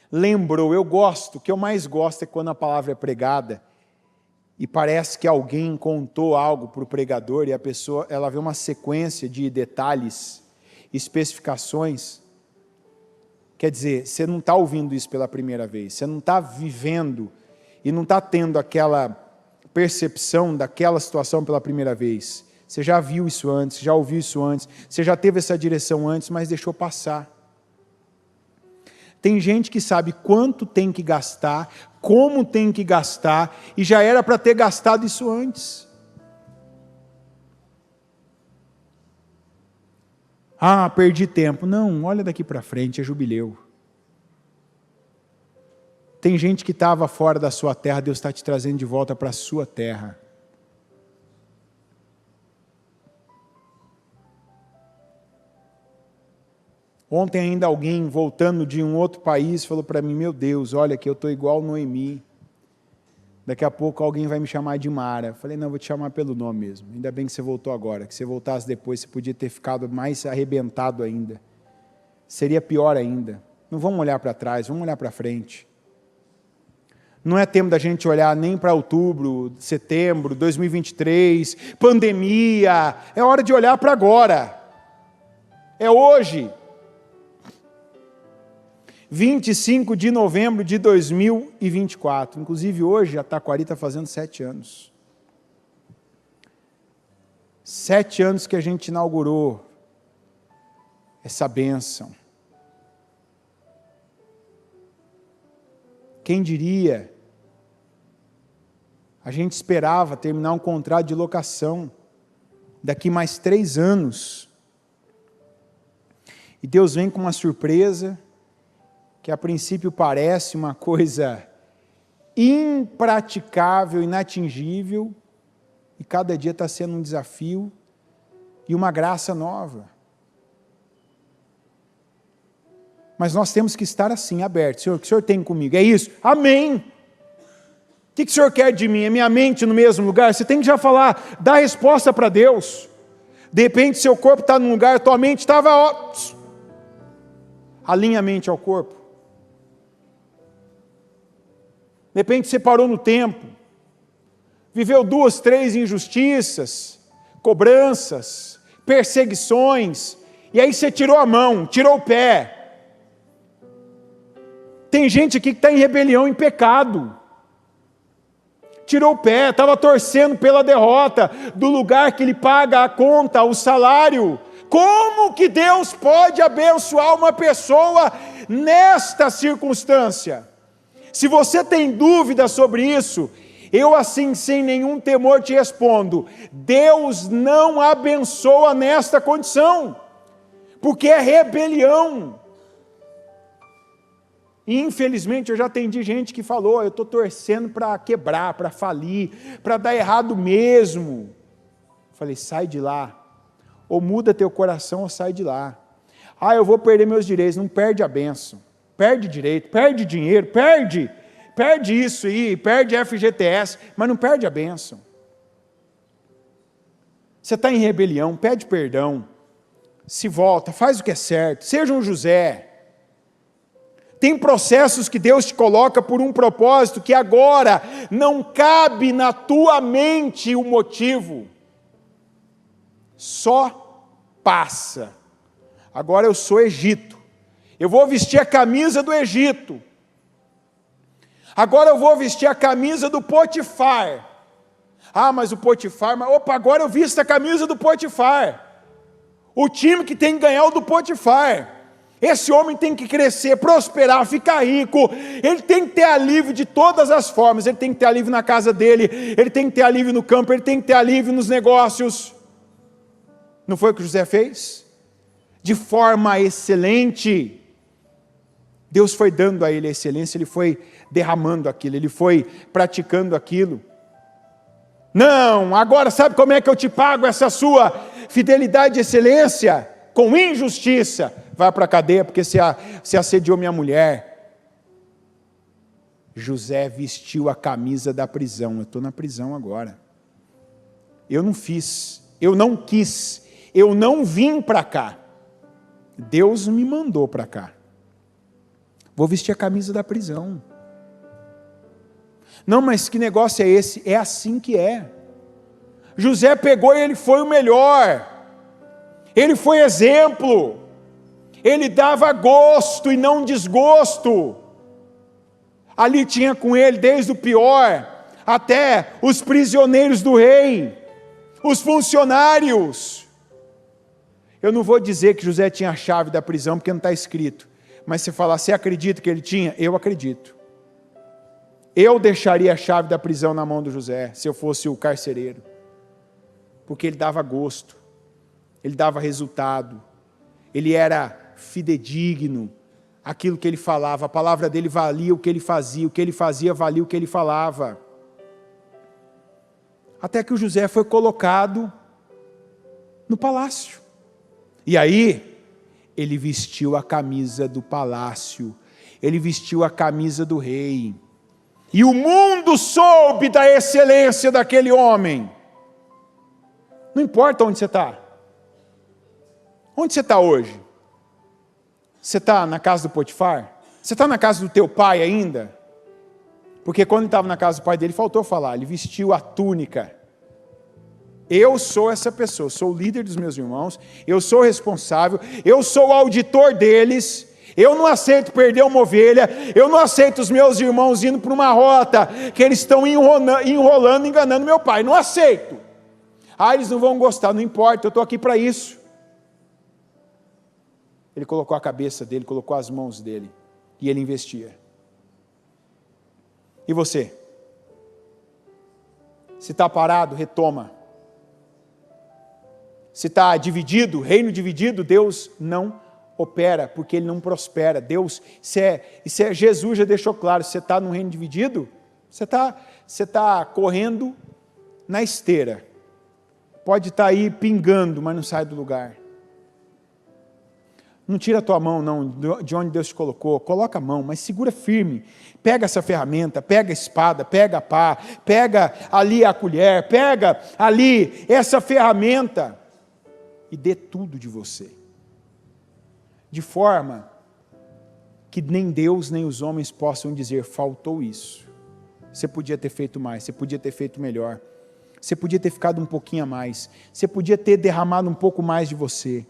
lembrou. Eu gosto, o que eu mais gosto é quando a palavra é pregada e parece que alguém contou algo para o pregador e a pessoa, ela vê uma sequência de detalhes, especificações. Quer dizer, você não está ouvindo isso pela primeira vez, você não está vivendo e não está tendo aquela percepção daquela situação pela primeira vez. Você já viu isso antes, já ouviu isso antes, você já teve essa direção antes, mas deixou passar. Tem gente que sabe quanto tem que gastar, como tem que gastar, e já era para ter gastado isso antes. Ah, perdi tempo. Não, olha daqui para frente, é jubileu. Tem gente que estava fora da sua terra, Deus está te trazendo de volta para a sua terra. Ontem ainda alguém voltando de um outro país falou para mim, meu Deus, olha que eu estou igual Noemi. Daqui a pouco alguém vai me chamar de Mara. Falei, não, vou te chamar pelo nome mesmo. Ainda bem que você voltou agora, que se você voltasse depois, você podia ter ficado mais arrebentado ainda. Seria pior ainda. Não vamos olhar para trás, vamos olhar para frente. Não é tempo da gente olhar nem para outubro, setembro, 2023, pandemia. É hora de olhar para agora. É hoje. 25 de novembro de 2024. Inclusive hoje a Taquari está fazendo 7 anos. 7 anos que a gente inaugurou essa bênção. Quem diria? A gente esperava terminar um contrato de locação daqui mais 3 anos. E Deus vem com uma surpresa que a princípio parece uma coisa impraticável, inatingível, e cada dia está sendo um desafio e uma graça nova. Mas nós temos que estar assim, abertos. Senhor, o que o Senhor tem comigo? É isso? Amém! O que o Senhor quer de mim? É minha mente no mesmo lugar? Você tem que já falar, dar a resposta para Deus. De repente seu corpo está num lugar, tua mente estava... Alinha a mente ao corpo. De repente você parou no tempo, viveu 2, 3 injustiças, cobranças, perseguições, e aí você tirou a mão, tirou o pé. Tem gente aqui que está em rebelião, em pecado. Tirou o pé, estava torcendo pela derrota, do lugar que ele paga a conta, o salário. Como que Deus pode abençoar uma pessoa nesta circunstância? Se você tem dúvida sobre isso, eu assim, sem nenhum temor te respondo, Deus não abençoa nesta condição, porque é rebelião. E infelizmente eu já atendi gente que falou, eu estou torcendo para quebrar, para falir, para dar errado mesmo. Falei, sai de lá, ou muda teu coração ou sai de lá. Ah, eu vou perder meus direitos, não perde a bênção. Perde direito, perde dinheiro, perde isso aí, perde FGTS, mas não perde a bênção. Você está em rebelião, pede perdão, se volta, faz o que é certo, seja um José. Tem processos que Deus te coloca por um propósito que agora não cabe na tua mente o motivo. Só passa. Agora eu sou Egito. Eu vou vestir a camisa do Egito. Agora eu vou vestir a camisa do Potifar. Ah, mas o Potifar... Opa, agora eu visto a camisa do Potifar. O time que tem que ganhar é o do Potifar. Esse homem tem que crescer, prosperar, ficar rico. Ele tem que ter alívio de todas as formas. Ele tem que ter alívio na casa dele. Ele tem que ter alívio no campo. Ele tem que ter alívio nos negócios. Não foi o que José fez? De forma excelente. Deus foi dando a ele a excelência, ele foi derramando aquilo, ele foi praticando aquilo. Não, agora sabe como é que eu te pago essa sua fidelidade e excelência? Com injustiça. Vai para a cadeia porque você assediou minha mulher. José vestiu a camisa da prisão. Eu estou na prisão agora. Eu não fiz, eu não quis, eu não vim para cá. Deus me mandou para cá. Vou vestir a camisa da prisão. Não, mas que negócio é esse? É assim que é. José pegou e ele foi o melhor. Ele foi exemplo. Ele dava gosto e não desgosto. Ali tinha com ele desde o pior até os prisioneiros do rei, os funcionários. Eu não vou dizer que José tinha a chave da prisão, porque não está escrito. Mas se falar, você acredita que ele tinha? Eu acredito. Eu deixaria a chave da prisão na mão do José, se eu fosse o carcereiro. Porque ele dava gosto, ele dava resultado, ele era fidedigno, aquilo que ele falava, a palavra dele valia o que ele fazia valia o que ele falava. Até que o José foi colocado no palácio. E aí, ele vestiu a camisa do palácio, ele vestiu a camisa do rei. E o mundo soube da excelência daquele homem. Não importa onde você está. Onde você está hoje? Você está na casa do Potifar? Você está na casa do teu pai ainda? Porque quando ele estava na casa do pai dele, faltou falar, ele vestiu a túnica. Eu sou essa pessoa, eu sou o líder dos meus irmãos, eu sou o responsável, eu sou o auditor deles, eu não aceito perder uma ovelha, eu não aceito os meus irmãos indo para uma rota que eles estão enrolando, enganando meu pai, não aceito. Ah, eles não vão gostar, não importa, eu estou aqui para isso. Ele colocou a cabeça dele, colocou as mãos dele, e ele investia. E você? Se está parado, retoma. Se está dividido, reino dividido, Deus não opera, porque Ele não prospera. Deus, Jesus já deixou claro, se você está num reino dividido, você está correndo na esteira. Pode estar aí pingando, mas não sai do lugar. Não tira a tua mão, não, de onde Deus te colocou. Coloca a mão, mas segura firme. Pega essa ferramenta, pega a espada, pega a pá, pega ali a colher, pega ali essa ferramenta e dê tudo de você. De forma que nem Deus nem os homens possam dizer, faltou isso. Você podia ter feito mais, você podia ter feito melhor. Você podia ter ficado um pouquinho a mais. Você podia ter derramado um pouco mais de você.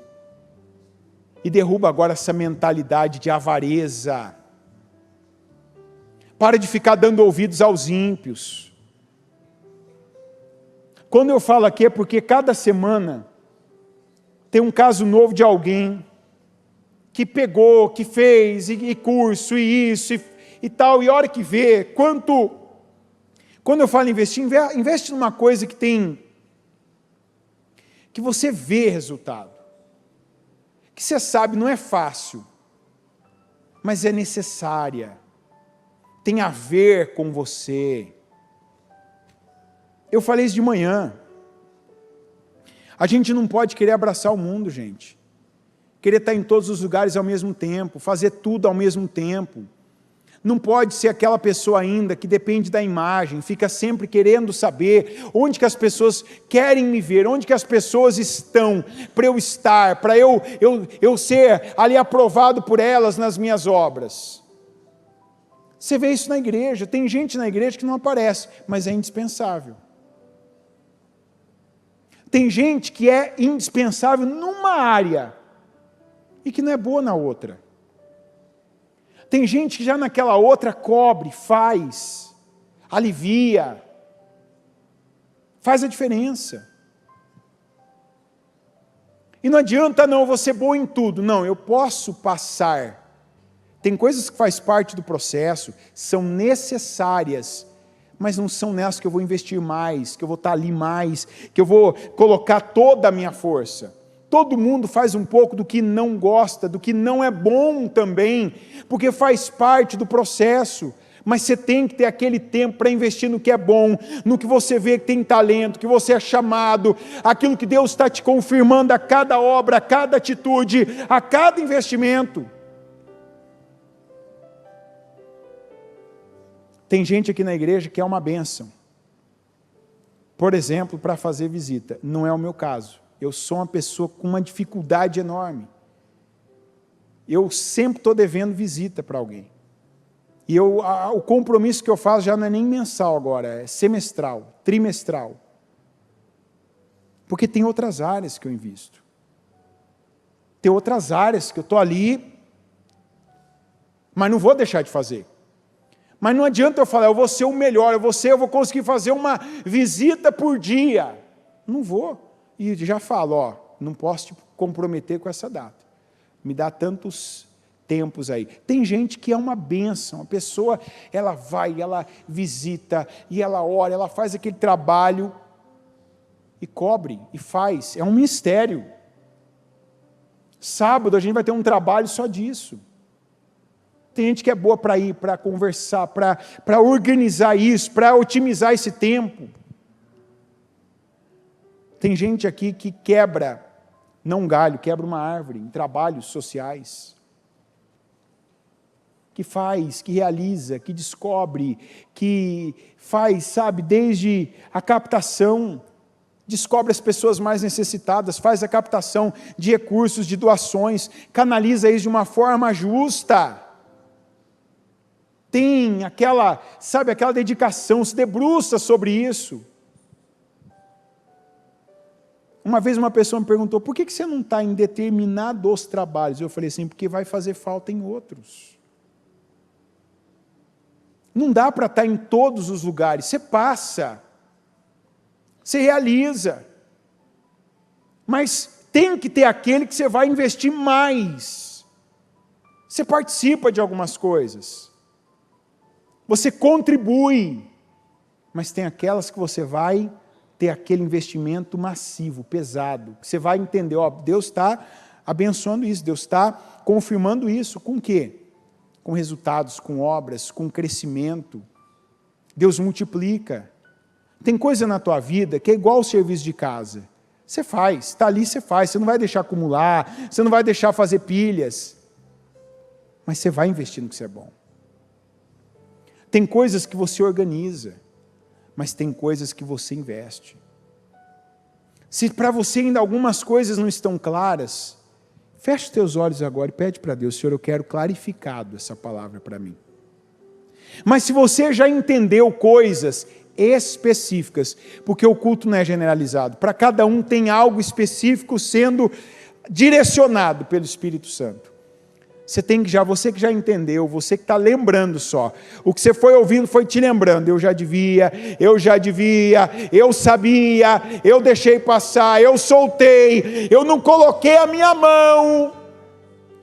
E derruba agora essa mentalidade de avareza. Para de ficar dando ouvidos aos ímpios. Quando eu falo aqui é porque cada semana tem um caso novo de alguém que pegou, que fez, e curso, e isso, e tal, e a hora que vê, quando eu falo investir, investe numa coisa que você vê resultado. Que você sabe, não é fácil, mas é necessária, tem a ver com você. Eu falei isso de manhã, a gente não pode querer abraçar o mundo, gente, querer estar em todos os lugares ao mesmo tempo, fazer tudo ao mesmo tempo, não pode ser aquela pessoa ainda que depende da imagem, fica sempre querendo saber onde que as pessoas querem me ver, onde que as pessoas estão, para eu estar, para eu ser ali aprovado por elas nas minhas obras. Você vê isso na igreja, tem gente na igreja que não aparece, mas é indispensável. Tem gente que é indispensável numa área, e que não é boa na outra. Tem gente que já naquela outra cobre, faz, alivia, faz a diferença. E não adianta não, vou ser bom em tudo. Não, eu posso passar. Tem coisas que faz parte do processo, são necessárias, mas não são nessas que eu vou investir mais, que eu vou estar ali mais, que eu vou colocar toda a minha força. Todo mundo faz um pouco do que não gosta, do que não é bom também, porque faz parte do processo, mas você tem que ter aquele tempo para investir no que é bom, no que você vê que tem talento, que você é chamado, aquilo que Deus está te confirmando a cada obra, a cada atitude, a cada investimento. Tem gente aqui na igreja que é uma bênção, por exemplo, para fazer visita, não é o meu caso. Eu sou uma pessoa com uma dificuldade enorme. Eu sempre estou devendo visita para alguém. E o compromisso que eu faço já não é nem mensal agora, é semestral, trimestral. Porque tem outras áreas que eu invisto. Tem outras áreas que eu estou ali, mas não vou deixar de fazer. Mas não adianta eu falar, eu vou ser o melhor, eu vou conseguir fazer uma visita por dia. Não vou. E já falo, não posso te comprometer com essa data. Me dá tantos tempos aí. Tem gente que é uma bênção, a pessoa, ela vai, ela visita, e ela ora, ela faz aquele trabalho, e cobre, e faz. É um mistério. Sábado a gente vai ter um trabalho só disso. Tem gente que é boa para ir, para conversar, para organizar isso, para otimizar esse tempo. Tem gente aqui que quebra, não um galho, quebra uma árvore em trabalhos sociais. Que faz, que realiza, que descobre, que faz, sabe, desde a captação, descobre as pessoas mais necessitadas, faz a captação de recursos, de doações, canaliza isso de uma forma justa. Tem aquela, sabe, aquela dedicação, se debruça sobre isso. Uma vez uma pessoa me perguntou, por que você não está em determinados trabalhos? Eu falei assim, porque vai fazer falta em outros. Não dá para estar em todos os lugares, você passa, você realiza, mas tem que ter aquele que você vai investir mais. Você participa de algumas coisas, você contribui, mas tem aquelas que você vai ter aquele investimento massivo, pesado, que você vai entender, ó, Deus está abençoando isso, Deus está confirmando isso, com o quê? Com resultados, com obras, com crescimento. Deus multiplica. Tem coisa na tua vida que é igual ao serviço de casa. Você faz, está ali, você faz, você não vai deixar acumular, você não vai deixar fazer pilhas, mas você vai investir no que você é bom. Tem coisas que você organiza, mas tem coisas que você investe. Se para você ainda algumas coisas não estão claras, feche os teus olhos agora e pede para Deus, Senhor, eu quero clarificado essa palavra para mim. Mas se você já entendeu coisas específicas, porque o culto não é generalizado, para cada um tem algo específico sendo direcionado pelo Espírito Santo. Você que já entendeu, você que está lembrando só, o que você foi ouvindo foi te lembrando, eu já devia, eu sabia, eu deixei passar, eu soltei, eu não coloquei a minha mão.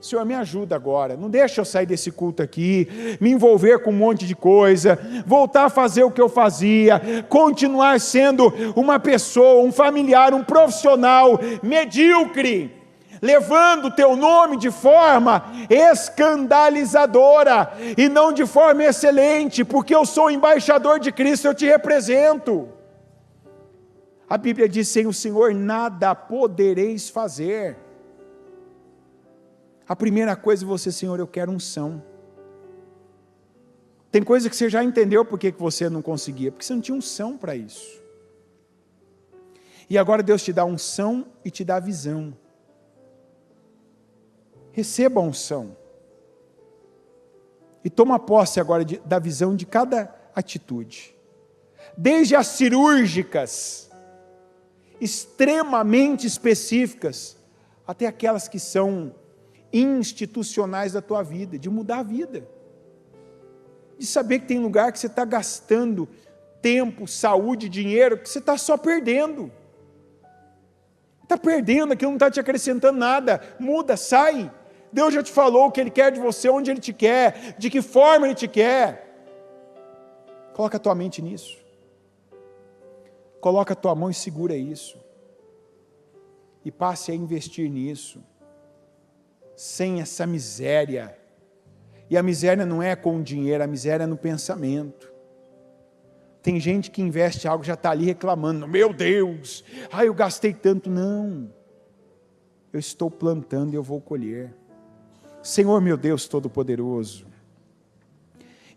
Senhor, me ajuda agora, não deixa eu sair desse culto aqui, me envolver com um monte de coisa, voltar a fazer o que eu fazia, continuar sendo uma pessoa, um familiar, um profissional medíocre, levando o teu nome de forma escandalizadora e não de forma excelente, porque eu sou embaixador de Cristo, eu te represento. A Bíblia diz, sem o Senhor nada podereis fazer. A primeira coisa é você, Senhor, eu quero unção. Tem coisa que você já entendeu por que você não conseguia, porque você não tinha unção para isso. E agora Deus te dá unção e te dá visão. Receba a unção. E toma posse agora da visão de cada atitude. Desde as cirúrgicas, extremamente específicas, até aquelas que são institucionais da tua vida, de mudar a vida. De saber que tem lugar que você está gastando tempo, saúde, dinheiro, que você está só perdendo. Está perdendo, aquilo não está te acrescentando nada. Muda, sai. Deus já te falou o que Ele quer de você, onde Ele te quer, de que forma Ele te quer. Coloca a tua mente nisso. Coloca a tua mão e segura isso. E passe a investir nisso. Sem essa miséria. E a miséria não é com o dinheiro, a miséria é no pensamento. Tem gente que investe algo, já está ali reclamando, meu Deus, eu gastei tanto. Não, eu estou plantando e eu vou colher. Senhor meu Deus Todo-Poderoso,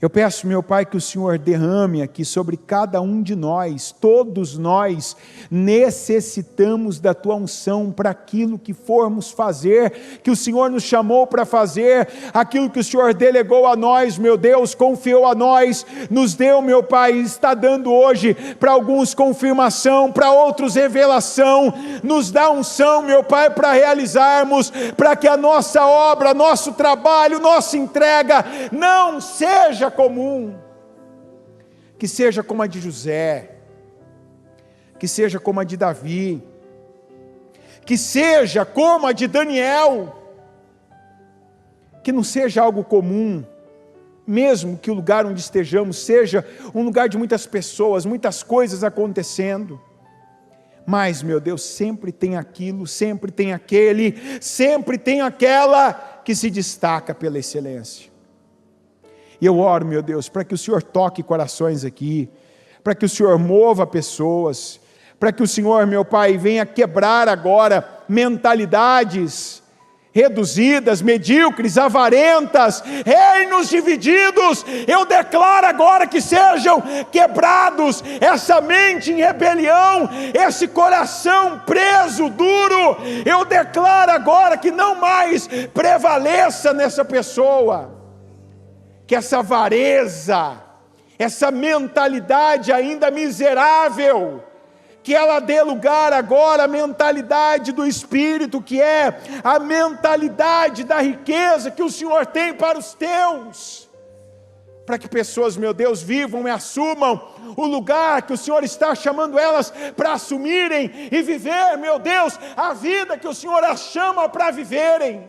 eu peço, meu Pai, que o Senhor derrame aqui sobre cada um de nós, todos nós necessitamos da Tua unção para aquilo que formos fazer, que o Senhor nos chamou para fazer, aquilo que o Senhor delegou a nós, meu Deus, confiou a nós, nos deu, meu Pai, está dando hoje, para alguns confirmação, para outros revelação, nos dá unção, meu Pai, para realizarmos, para que a nossa obra, nosso trabalho, nossa entrega, não seja comum, que seja como a de José, que seja como a de Davi, que seja como a de Daniel, que não seja algo comum, mesmo que o lugar onde estejamos seja um lugar de muitas pessoas, muitas coisas acontecendo, mas, meu Deus, sempre tem aquilo, sempre tem aquele, sempre tem aquela que se destaca pela excelência. E eu oro, meu Deus, para que o Senhor toque corações aqui, para que o Senhor mova pessoas, para que o Senhor, meu Pai, venha quebrar agora mentalidades reduzidas, medíocres, avarentas, reinos divididos. Eu declaro agora que sejam quebrados essa mente em rebelião, esse coração preso, duro. Eu declaro agora que não mais prevaleça nessa pessoa, que essa avareza, essa mentalidade ainda miserável, que ela dê lugar agora à mentalidade do Espírito, que é a mentalidade da riqueza que o Senhor tem para os teus, para que pessoas, meu Deus, vivam e assumam o lugar que o Senhor está chamando elas para assumirem e viver, meu Deus, a vida que o Senhor as chama para viverem,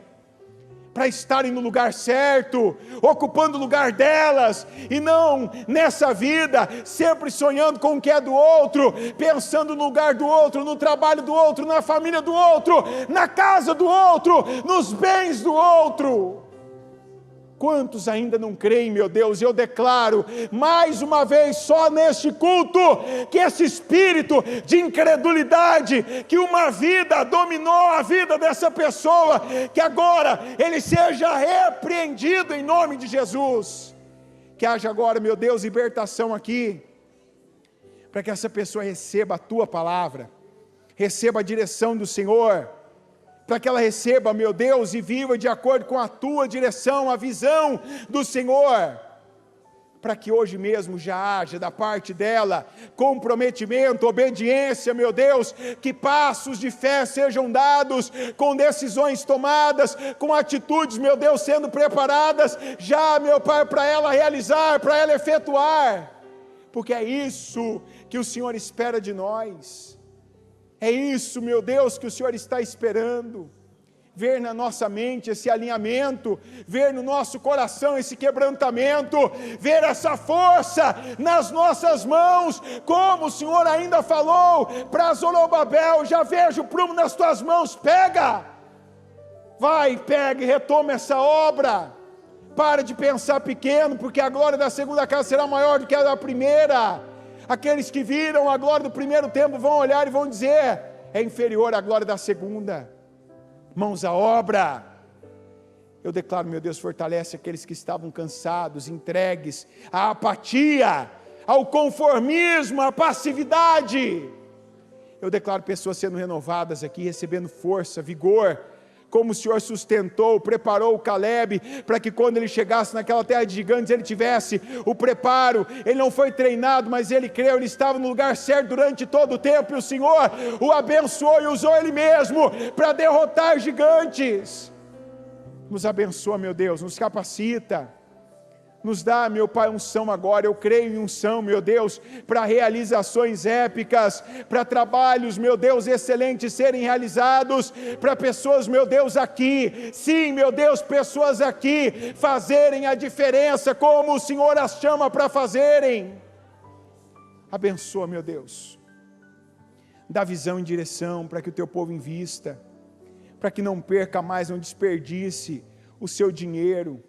para estarem no lugar certo, ocupando o lugar delas, e não nessa vida, sempre sonhando com o que é do outro, pensando no lugar do outro, no trabalho do outro, na família do outro, na casa do outro, nos bens do outro. Quantos ainda não creem, meu Deus? Eu declaro, mais uma vez, só neste culto, que esse espírito de incredulidade, que uma vida dominou a vida dessa pessoa, que agora ele seja repreendido em nome de Jesus. Que haja agora, meu Deus, libertação aqui, para que essa pessoa receba a tua palavra, receba a direção do Senhor, para que ela receba, meu Deus, e viva de acordo com a tua direção, a visão do Senhor, para que hoje mesmo já haja da parte dela comprometimento, obediência, meu Deus, que passos de fé sejam dados, com decisões tomadas, com atitudes, meu Deus, sendo preparadas, já, meu Pai, para ela realizar, para ela efetuar, porque é isso que o Senhor espera de nós. É isso, meu Deus, que o Senhor está esperando, ver na nossa mente esse alinhamento, ver no nosso coração esse quebrantamento, ver essa força nas nossas mãos, como o Senhor ainda falou para Zorobabel: já vejo o prumo nas tuas mãos, pega, vai, pega e retoma essa obra, para de pensar pequeno, porque a glória da segunda casa será maior do que a da primeira. Aqueles que viram a glória do primeiro templo vão olhar e vão dizer: é inferior à glória da segunda. Mãos à obra. Eu declaro, meu Deus, fortalece aqueles que estavam cansados, entregues à apatia, ao conformismo, à passividade. Eu declaro pessoas sendo renovadas aqui, recebendo força, vigor, como o Senhor sustentou, preparou o Caleb, para que quando ele chegasse naquela terra de gigantes, ele tivesse o preparo. Ele não foi treinado, mas ele creu, ele estava no lugar certo durante todo o tempo, e o Senhor o abençoou e usou ele mesmo para derrotar gigantes. Nos abençoa, meu Deus, nos capacita, nos dá, meu Pai, unção agora. Eu creio em unção, meu Deus, para realizações épicas, para trabalhos, meu Deus, excelentes serem realizados, para pessoas, meu Deus, aqui, sim, meu Deus, pessoas aqui, fazerem a diferença, como o Senhor as chama para fazerem. Abençoa, meu Deus, dá visão e direção, para que o teu povo invista, para que não perca mais, não desperdice o seu dinheiro,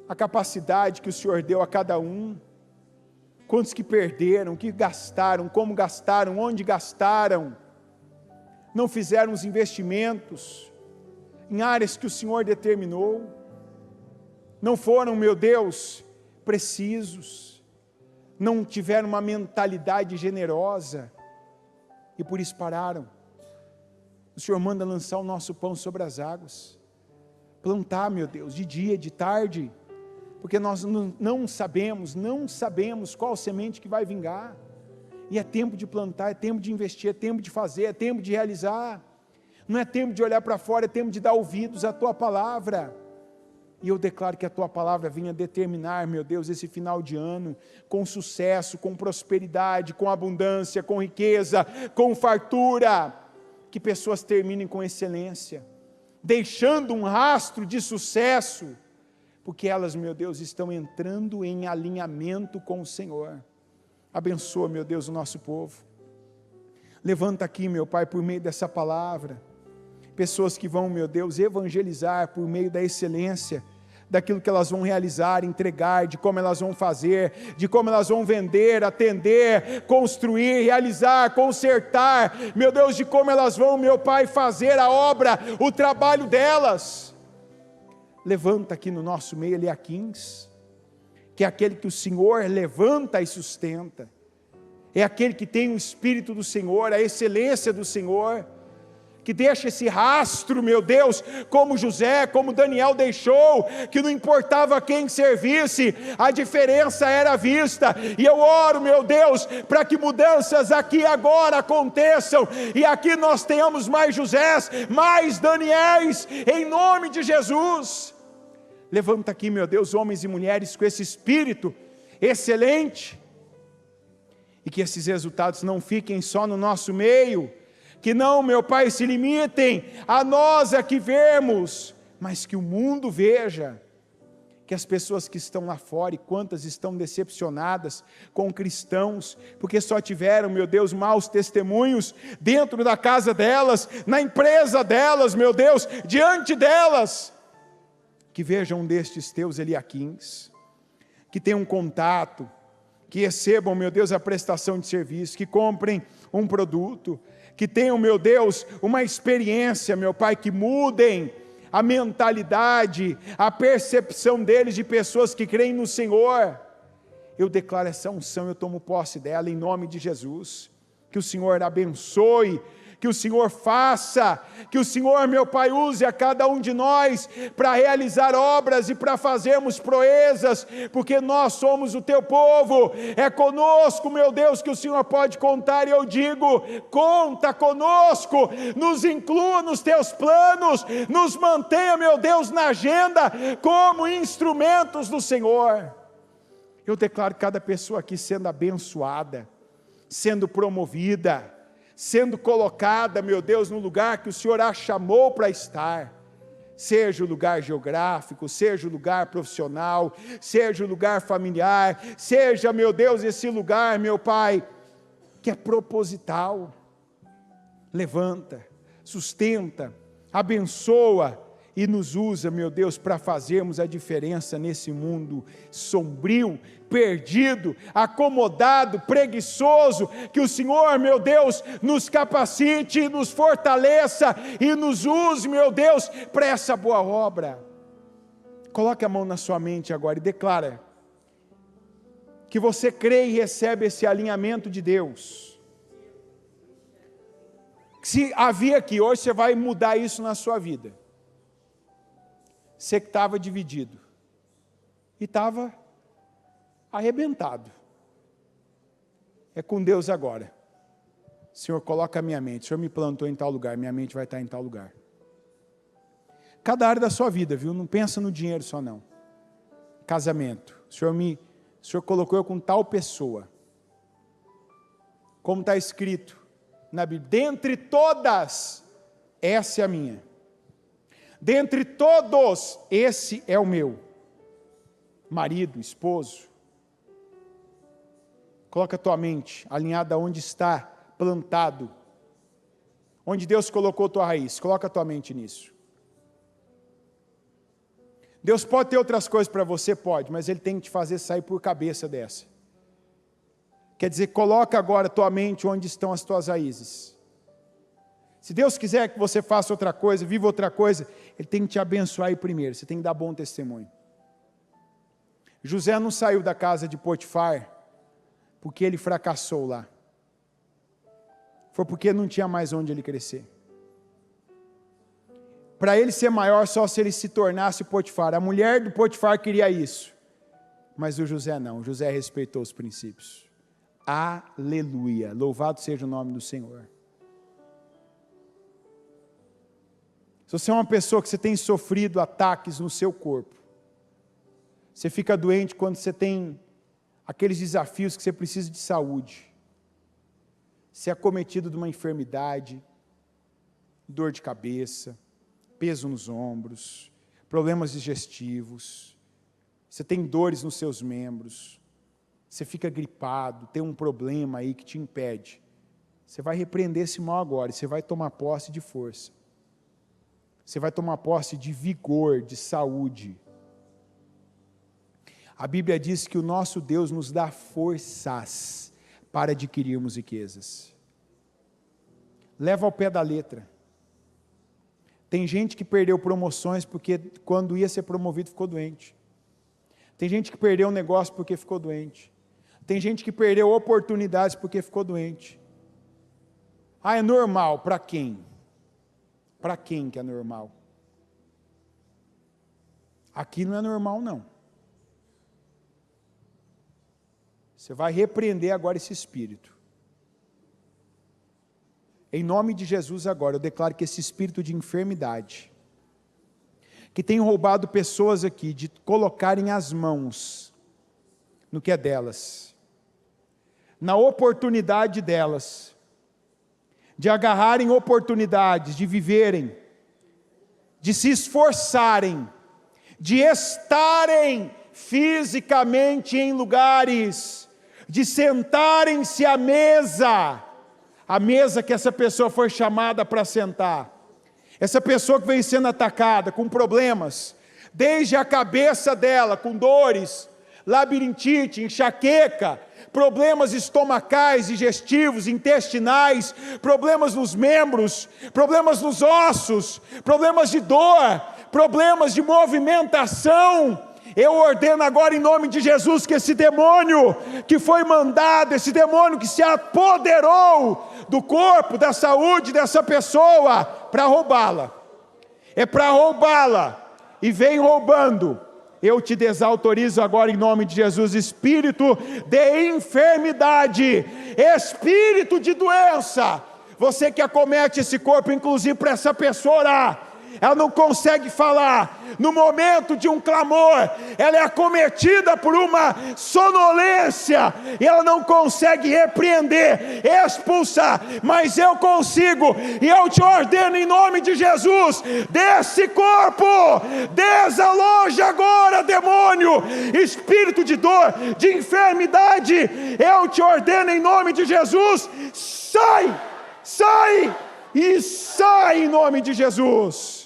a capacidade que o Senhor deu a cada um. Quantos que perderam, que gastaram, como gastaram, onde gastaram, não fizeram os investimentos em áreas que o Senhor determinou, não foram, meu Deus, precisos, não tiveram uma mentalidade generosa, e por isso pararam. O Senhor manda lançar o nosso pão sobre as águas, plantar, meu Deus, de dia, de tarde, porque nós não sabemos qual semente que vai vingar, e é tempo de plantar, é tempo de investir, é tempo de fazer, é tempo de realizar, não é tempo de olhar para fora, é tempo de dar ouvidos à Tua Palavra. E eu declaro que a Tua Palavra venha determinar, meu Deus, esse final de ano, com sucesso, com prosperidade, com abundância, com riqueza, com fartura, que pessoas terminem com excelência, deixando um rastro de sucesso, porque elas, meu Deus, estão entrando em alinhamento com o Senhor. Abençoa, meu Deus, o nosso povo. Levanta aqui, meu Pai, por meio dessa palavra, pessoas que vão, meu Deus, evangelizar por meio da excelência, daquilo que elas vão realizar, entregar, de como elas vão fazer, de como elas vão vender, atender, construir, realizar, consertar, meu Deus, de como elas vão, meu Pai, fazer a obra, o trabalho delas. Levanta aqui no nosso meio Eliaquins, que é aquele que o Senhor levanta e sustenta, é aquele que tem o Espírito do Senhor, a excelência do Senhor, que deixa esse rastro, meu Deus, como José, como Daniel deixou, que não importava quem servisse, a diferença era vista, e eu oro, meu Deus, para que mudanças aqui agora aconteçam, e aqui nós tenhamos mais Josés, mais Daniéis, em nome de Jesus. Levanta aqui, meu Deus, homens e mulheres com esse espírito excelente, e que esses resultados não fiquem só no nosso meio, que não, meu Pai, se limitem a nós aqui vermos, mas que o mundo veja, que as pessoas que estão lá fora, e quantas estão decepcionadas com cristãos, porque só tiveram, meu Deus, maus testemunhos dentro da casa delas, na empresa delas, meu Deus, diante delas, que vejam um destes teus Eliaquins, que tenham contato, que recebam, meu Deus, a prestação de serviço, que comprem um produto, que tenham, meu Deus, uma experiência, meu Pai, que mudem a mentalidade, a percepção deles de pessoas que creem no Senhor. Eu declaro essa unção, eu tomo posse dela em nome de Jesus, que o Senhor abençoe, que o Senhor faça, que o Senhor, meu Pai, use a cada um de nós para realizar obras e para fazermos proezas, porque nós somos o teu povo, é conosco, meu Deus, que o Senhor pode contar, e eu digo, conta conosco, nos inclua nos teus planos, nos mantenha, meu Deus, na agenda, como instrumentos do Senhor. Eu declaro cada pessoa aqui sendo abençoada, sendo promovida, sendo colocada, meu Deus, no lugar que o Senhor a chamou para estar, seja o lugar geográfico, seja o lugar profissional, seja o lugar familiar, seja, meu Deus, esse lugar, meu Pai, que é proposital. Levanta, sustenta, abençoa e nos usa, meu Deus, para fazermos a diferença nesse mundo sombrio, perdido, acomodado, preguiçoso. Que o Senhor, meu Deus, nos capacite, nos fortaleça e nos use, meu Deus, para essa boa obra. Coloque a mão na sua mente agora e declara que você crê e recebe esse alinhamento de Deus. Se havia aqui, hoje você vai mudar isso na sua vida. Você que estava dividido e estava arrebentado. É com Deus agora. Senhor, coloca a minha mente. O Senhor me plantou em tal lugar, minha mente vai estar em tal lugar. Cada área da sua vida, viu? Não pensa no dinheiro só não. Casamento. O Senhor colocou eu com tal pessoa. Como está escrito na Bíblia. Dentre todas, essa é a minha. Dentre todos, esse é o meu. Marido, esposo. Coloca a tua mente alinhada onde está plantado. Onde Deus colocou tua raiz. Coloca a tua mente nisso. Deus pode ter outras coisas para você? Pode, mas Ele tem que te fazer sair por cabeça dessa. Quer dizer, coloca agora a tua mente onde estão as tuas raízes. Se Deus quiser que você faça outra coisa, viva outra coisa, Ele tem que te abençoar aí primeiro, você tem que dar bom testemunho. José não saiu da casa de Potifar porque ele fracassou lá. Foi porque não tinha mais onde ele crescer. Para ele ser maior só se ele se tornasse Potifar. A mulher do Potifar queria isso, mas o José não, o José respeitou os princípios. Aleluia, louvado seja o nome do Senhor. Se você é uma pessoa que você tem sofrido ataques no seu corpo, você fica doente quando você tem aqueles desafios que você precisa de saúde, você é acometido de uma enfermidade, dor de cabeça, peso nos ombros, problemas digestivos, você tem dores nos seus membros, você fica gripado, tem um problema aí que te impede Você vai repreender esse mal agora, e você vai tomar posse de força. Você vai tomar posse de vigor, de saúde. A Bíblia diz que o nosso Deus nos dá forças para adquirirmos riquezas. Leva ao pé da letra. Tem gente que perdeu promoções porque quando ia ser promovido ficou doente. Tem gente que perdeu um negócio porque ficou doente. Tem gente que perdeu oportunidades porque ficou doente. Ah, é normal. Para quem? Para quem que é normal? Aqui não é normal, não. Você vai repreender agora esse espírito. Em nome de Jesus agora, eu declaro que esse espírito de enfermidade, que tem roubado pessoas aqui, de colocarem as mãos no que é delas, na oportunidade delas, de agarrarem oportunidades, de viverem, de se esforçarem, de estarem fisicamente em lugares, de sentarem-se à mesa que essa pessoa foi chamada para sentar. Essa pessoa que vem sendo atacada com problemas, desde a cabeça dela, com dores, labirintite, enxaqueca, problemas estomacais, digestivos, intestinais, problemas nos membros, problemas nos ossos, problemas de dor, problemas de movimentação. Eu ordeno agora em nome de Jesus que esse demônio que foi mandado, esse demônio que se apoderou do corpo, da saúde dessa pessoa, para roubá-la, é para roubá-la, e vem roubando. Eu te desautorizo agora em nome de Jesus, espírito de enfermidade, espírito de doença, você que acomete esse corpo, inclusive para essa pessoa orar, ela não consegue falar, no momento de um clamor, ela é acometida por uma sonolência, e ela não consegue repreender, expulsar, mas eu consigo, e eu te ordeno em nome de Jesus, desse corpo, desaloja agora, demônio, espírito de dor, de enfermidade, eu te ordeno em nome de Jesus, sai, sai, e sai em nome de Jesus.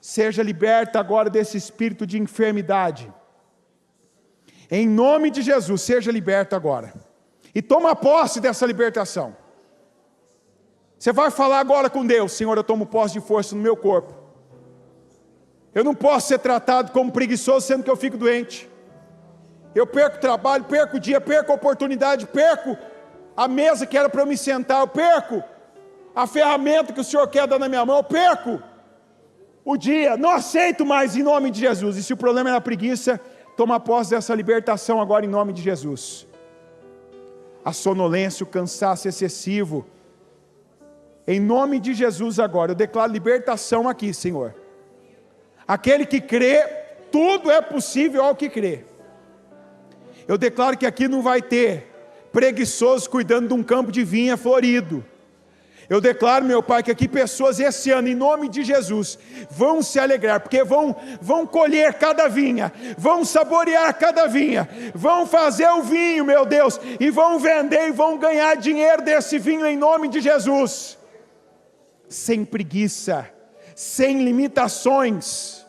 Seja liberta agora desse espírito de enfermidade. Em nome de Jesus, seja liberta agora. E toma posse dessa libertação. Você vai falar agora com Deus: Senhor, eu tomo posse de força no meu corpo. Eu não posso ser tratado como preguiçoso, sendo que eu fico doente. Eu perco o trabalho, perco o dia, perco a oportunidade, perco a mesa que era para eu me sentar, eu perco a ferramenta que o Senhor quer dar na minha mão, eu perco o dia, não aceito mais em nome de Jesus. E se o problema é a preguiça, toma posse dessa libertação agora em nome de Jesus. A sonolência, o cansaço excessivo, em nome de Jesus agora, eu declaro libertação aqui, Senhor. Aquele que crê, tudo é possível ao que crê. Eu declaro que aqui não vai ter preguiçoso cuidando de um campo de vinha florido. Eu declaro, meu Pai, que aqui pessoas esse ano, em nome de Jesus, vão se alegrar, porque vão colher cada vinha, vão saborear cada vinha, vão fazer o vinho, meu Deus, e vão vender e vão ganhar dinheiro desse vinho em nome de Jesus, sem preguiça, sem limitações.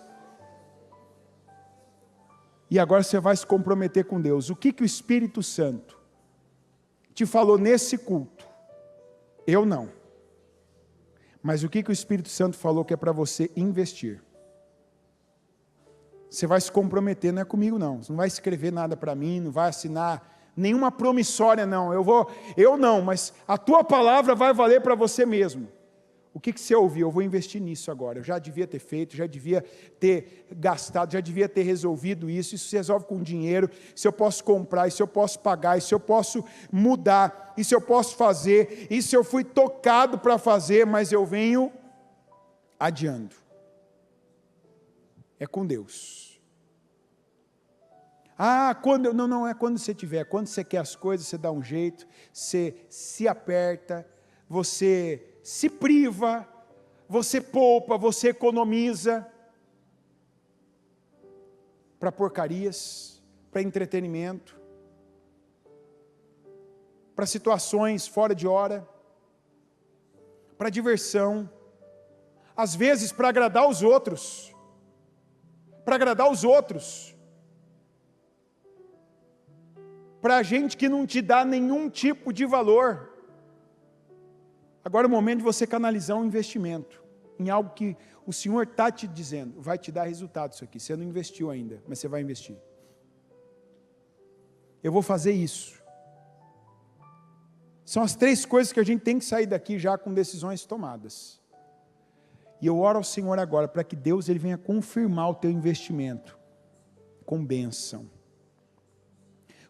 E agora você vai se comprometer com Deus. O que o Espírito Santo te falou nesse culto? Eu não. Mas o que o Espírito Santo falou que é para você investir? Você vai se comprometer, não é comigo não. Você não vai escrever nada para mim, não vai assinar nenhuma promissória não. Eu não, mas a tua palavra vai valer para você mesmo. O que você ouviu? Eu vou investir nisso agora. Eu já devia ter feito, já devia ter gastado, já devia ter resolvido isso. Isso se resolve com dinheiro. Se eu posso comprar, isso eu posso pagar, isso eu posso mudar, isso eu posso fazer, isso eu fui tocado para fazer, mas eu venho adiando. É com Deus. Não é quando você tiver, quando você quer as coisas, você dá um jeito, você se aperta, você se priva, você poupa, você economiza para porcarias, para entretenimento, para situações fora de hora. para diversão, às vezes para agradar os outros, para gente que não te dá nenhum tipo de valor. Agora é o momento de você canalizar um investimento em algo que o Senhor está te dizendo, vai te dar resultado isso aqui, você não investiu ainda, mas você vai investir. Eu vou fazer isso. São as 3 coisas que a gente tem que sair daqui já com decisões tomadas. E eu oro ao Senhor agora, para que Deus ele venha confirmar o teu investimento, com bênção,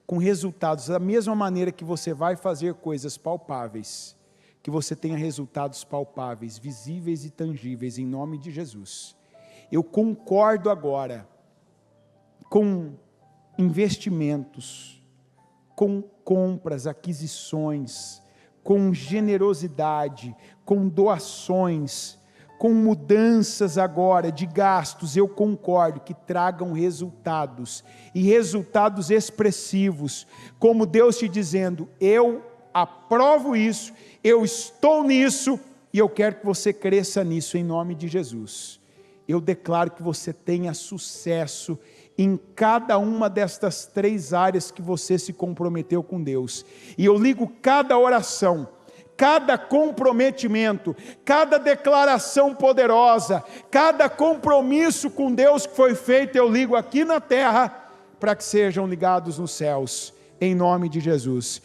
com resultados, da mesma maneira que você vai fazer coisas palpáveis, que você tenha resultados palpáveis, visíveis e tangíveis, em nome de Jesus. Eu concordo agora com investimentos, com compras, aquisições, com generosidade, com doações, com mudanças agora de gastos, eu concordo que tragam resultados, e resultados expressivos, como Deus te dizendo, eu aprovo isso, eu estou nisso, e eu quero que você cresça nisso, em nome de Jesus. Eu declaro que você tenha sucesso em cada uma destas 3 áreas que você se comprometeu com Deus, e eu ligo cada oração, cada comprometimento, cada declaração poderosa, cada compromisso com Deus que foi feito, eu ligo aqui na terra, para que sejam ligados nos céus, em nome de Jesus.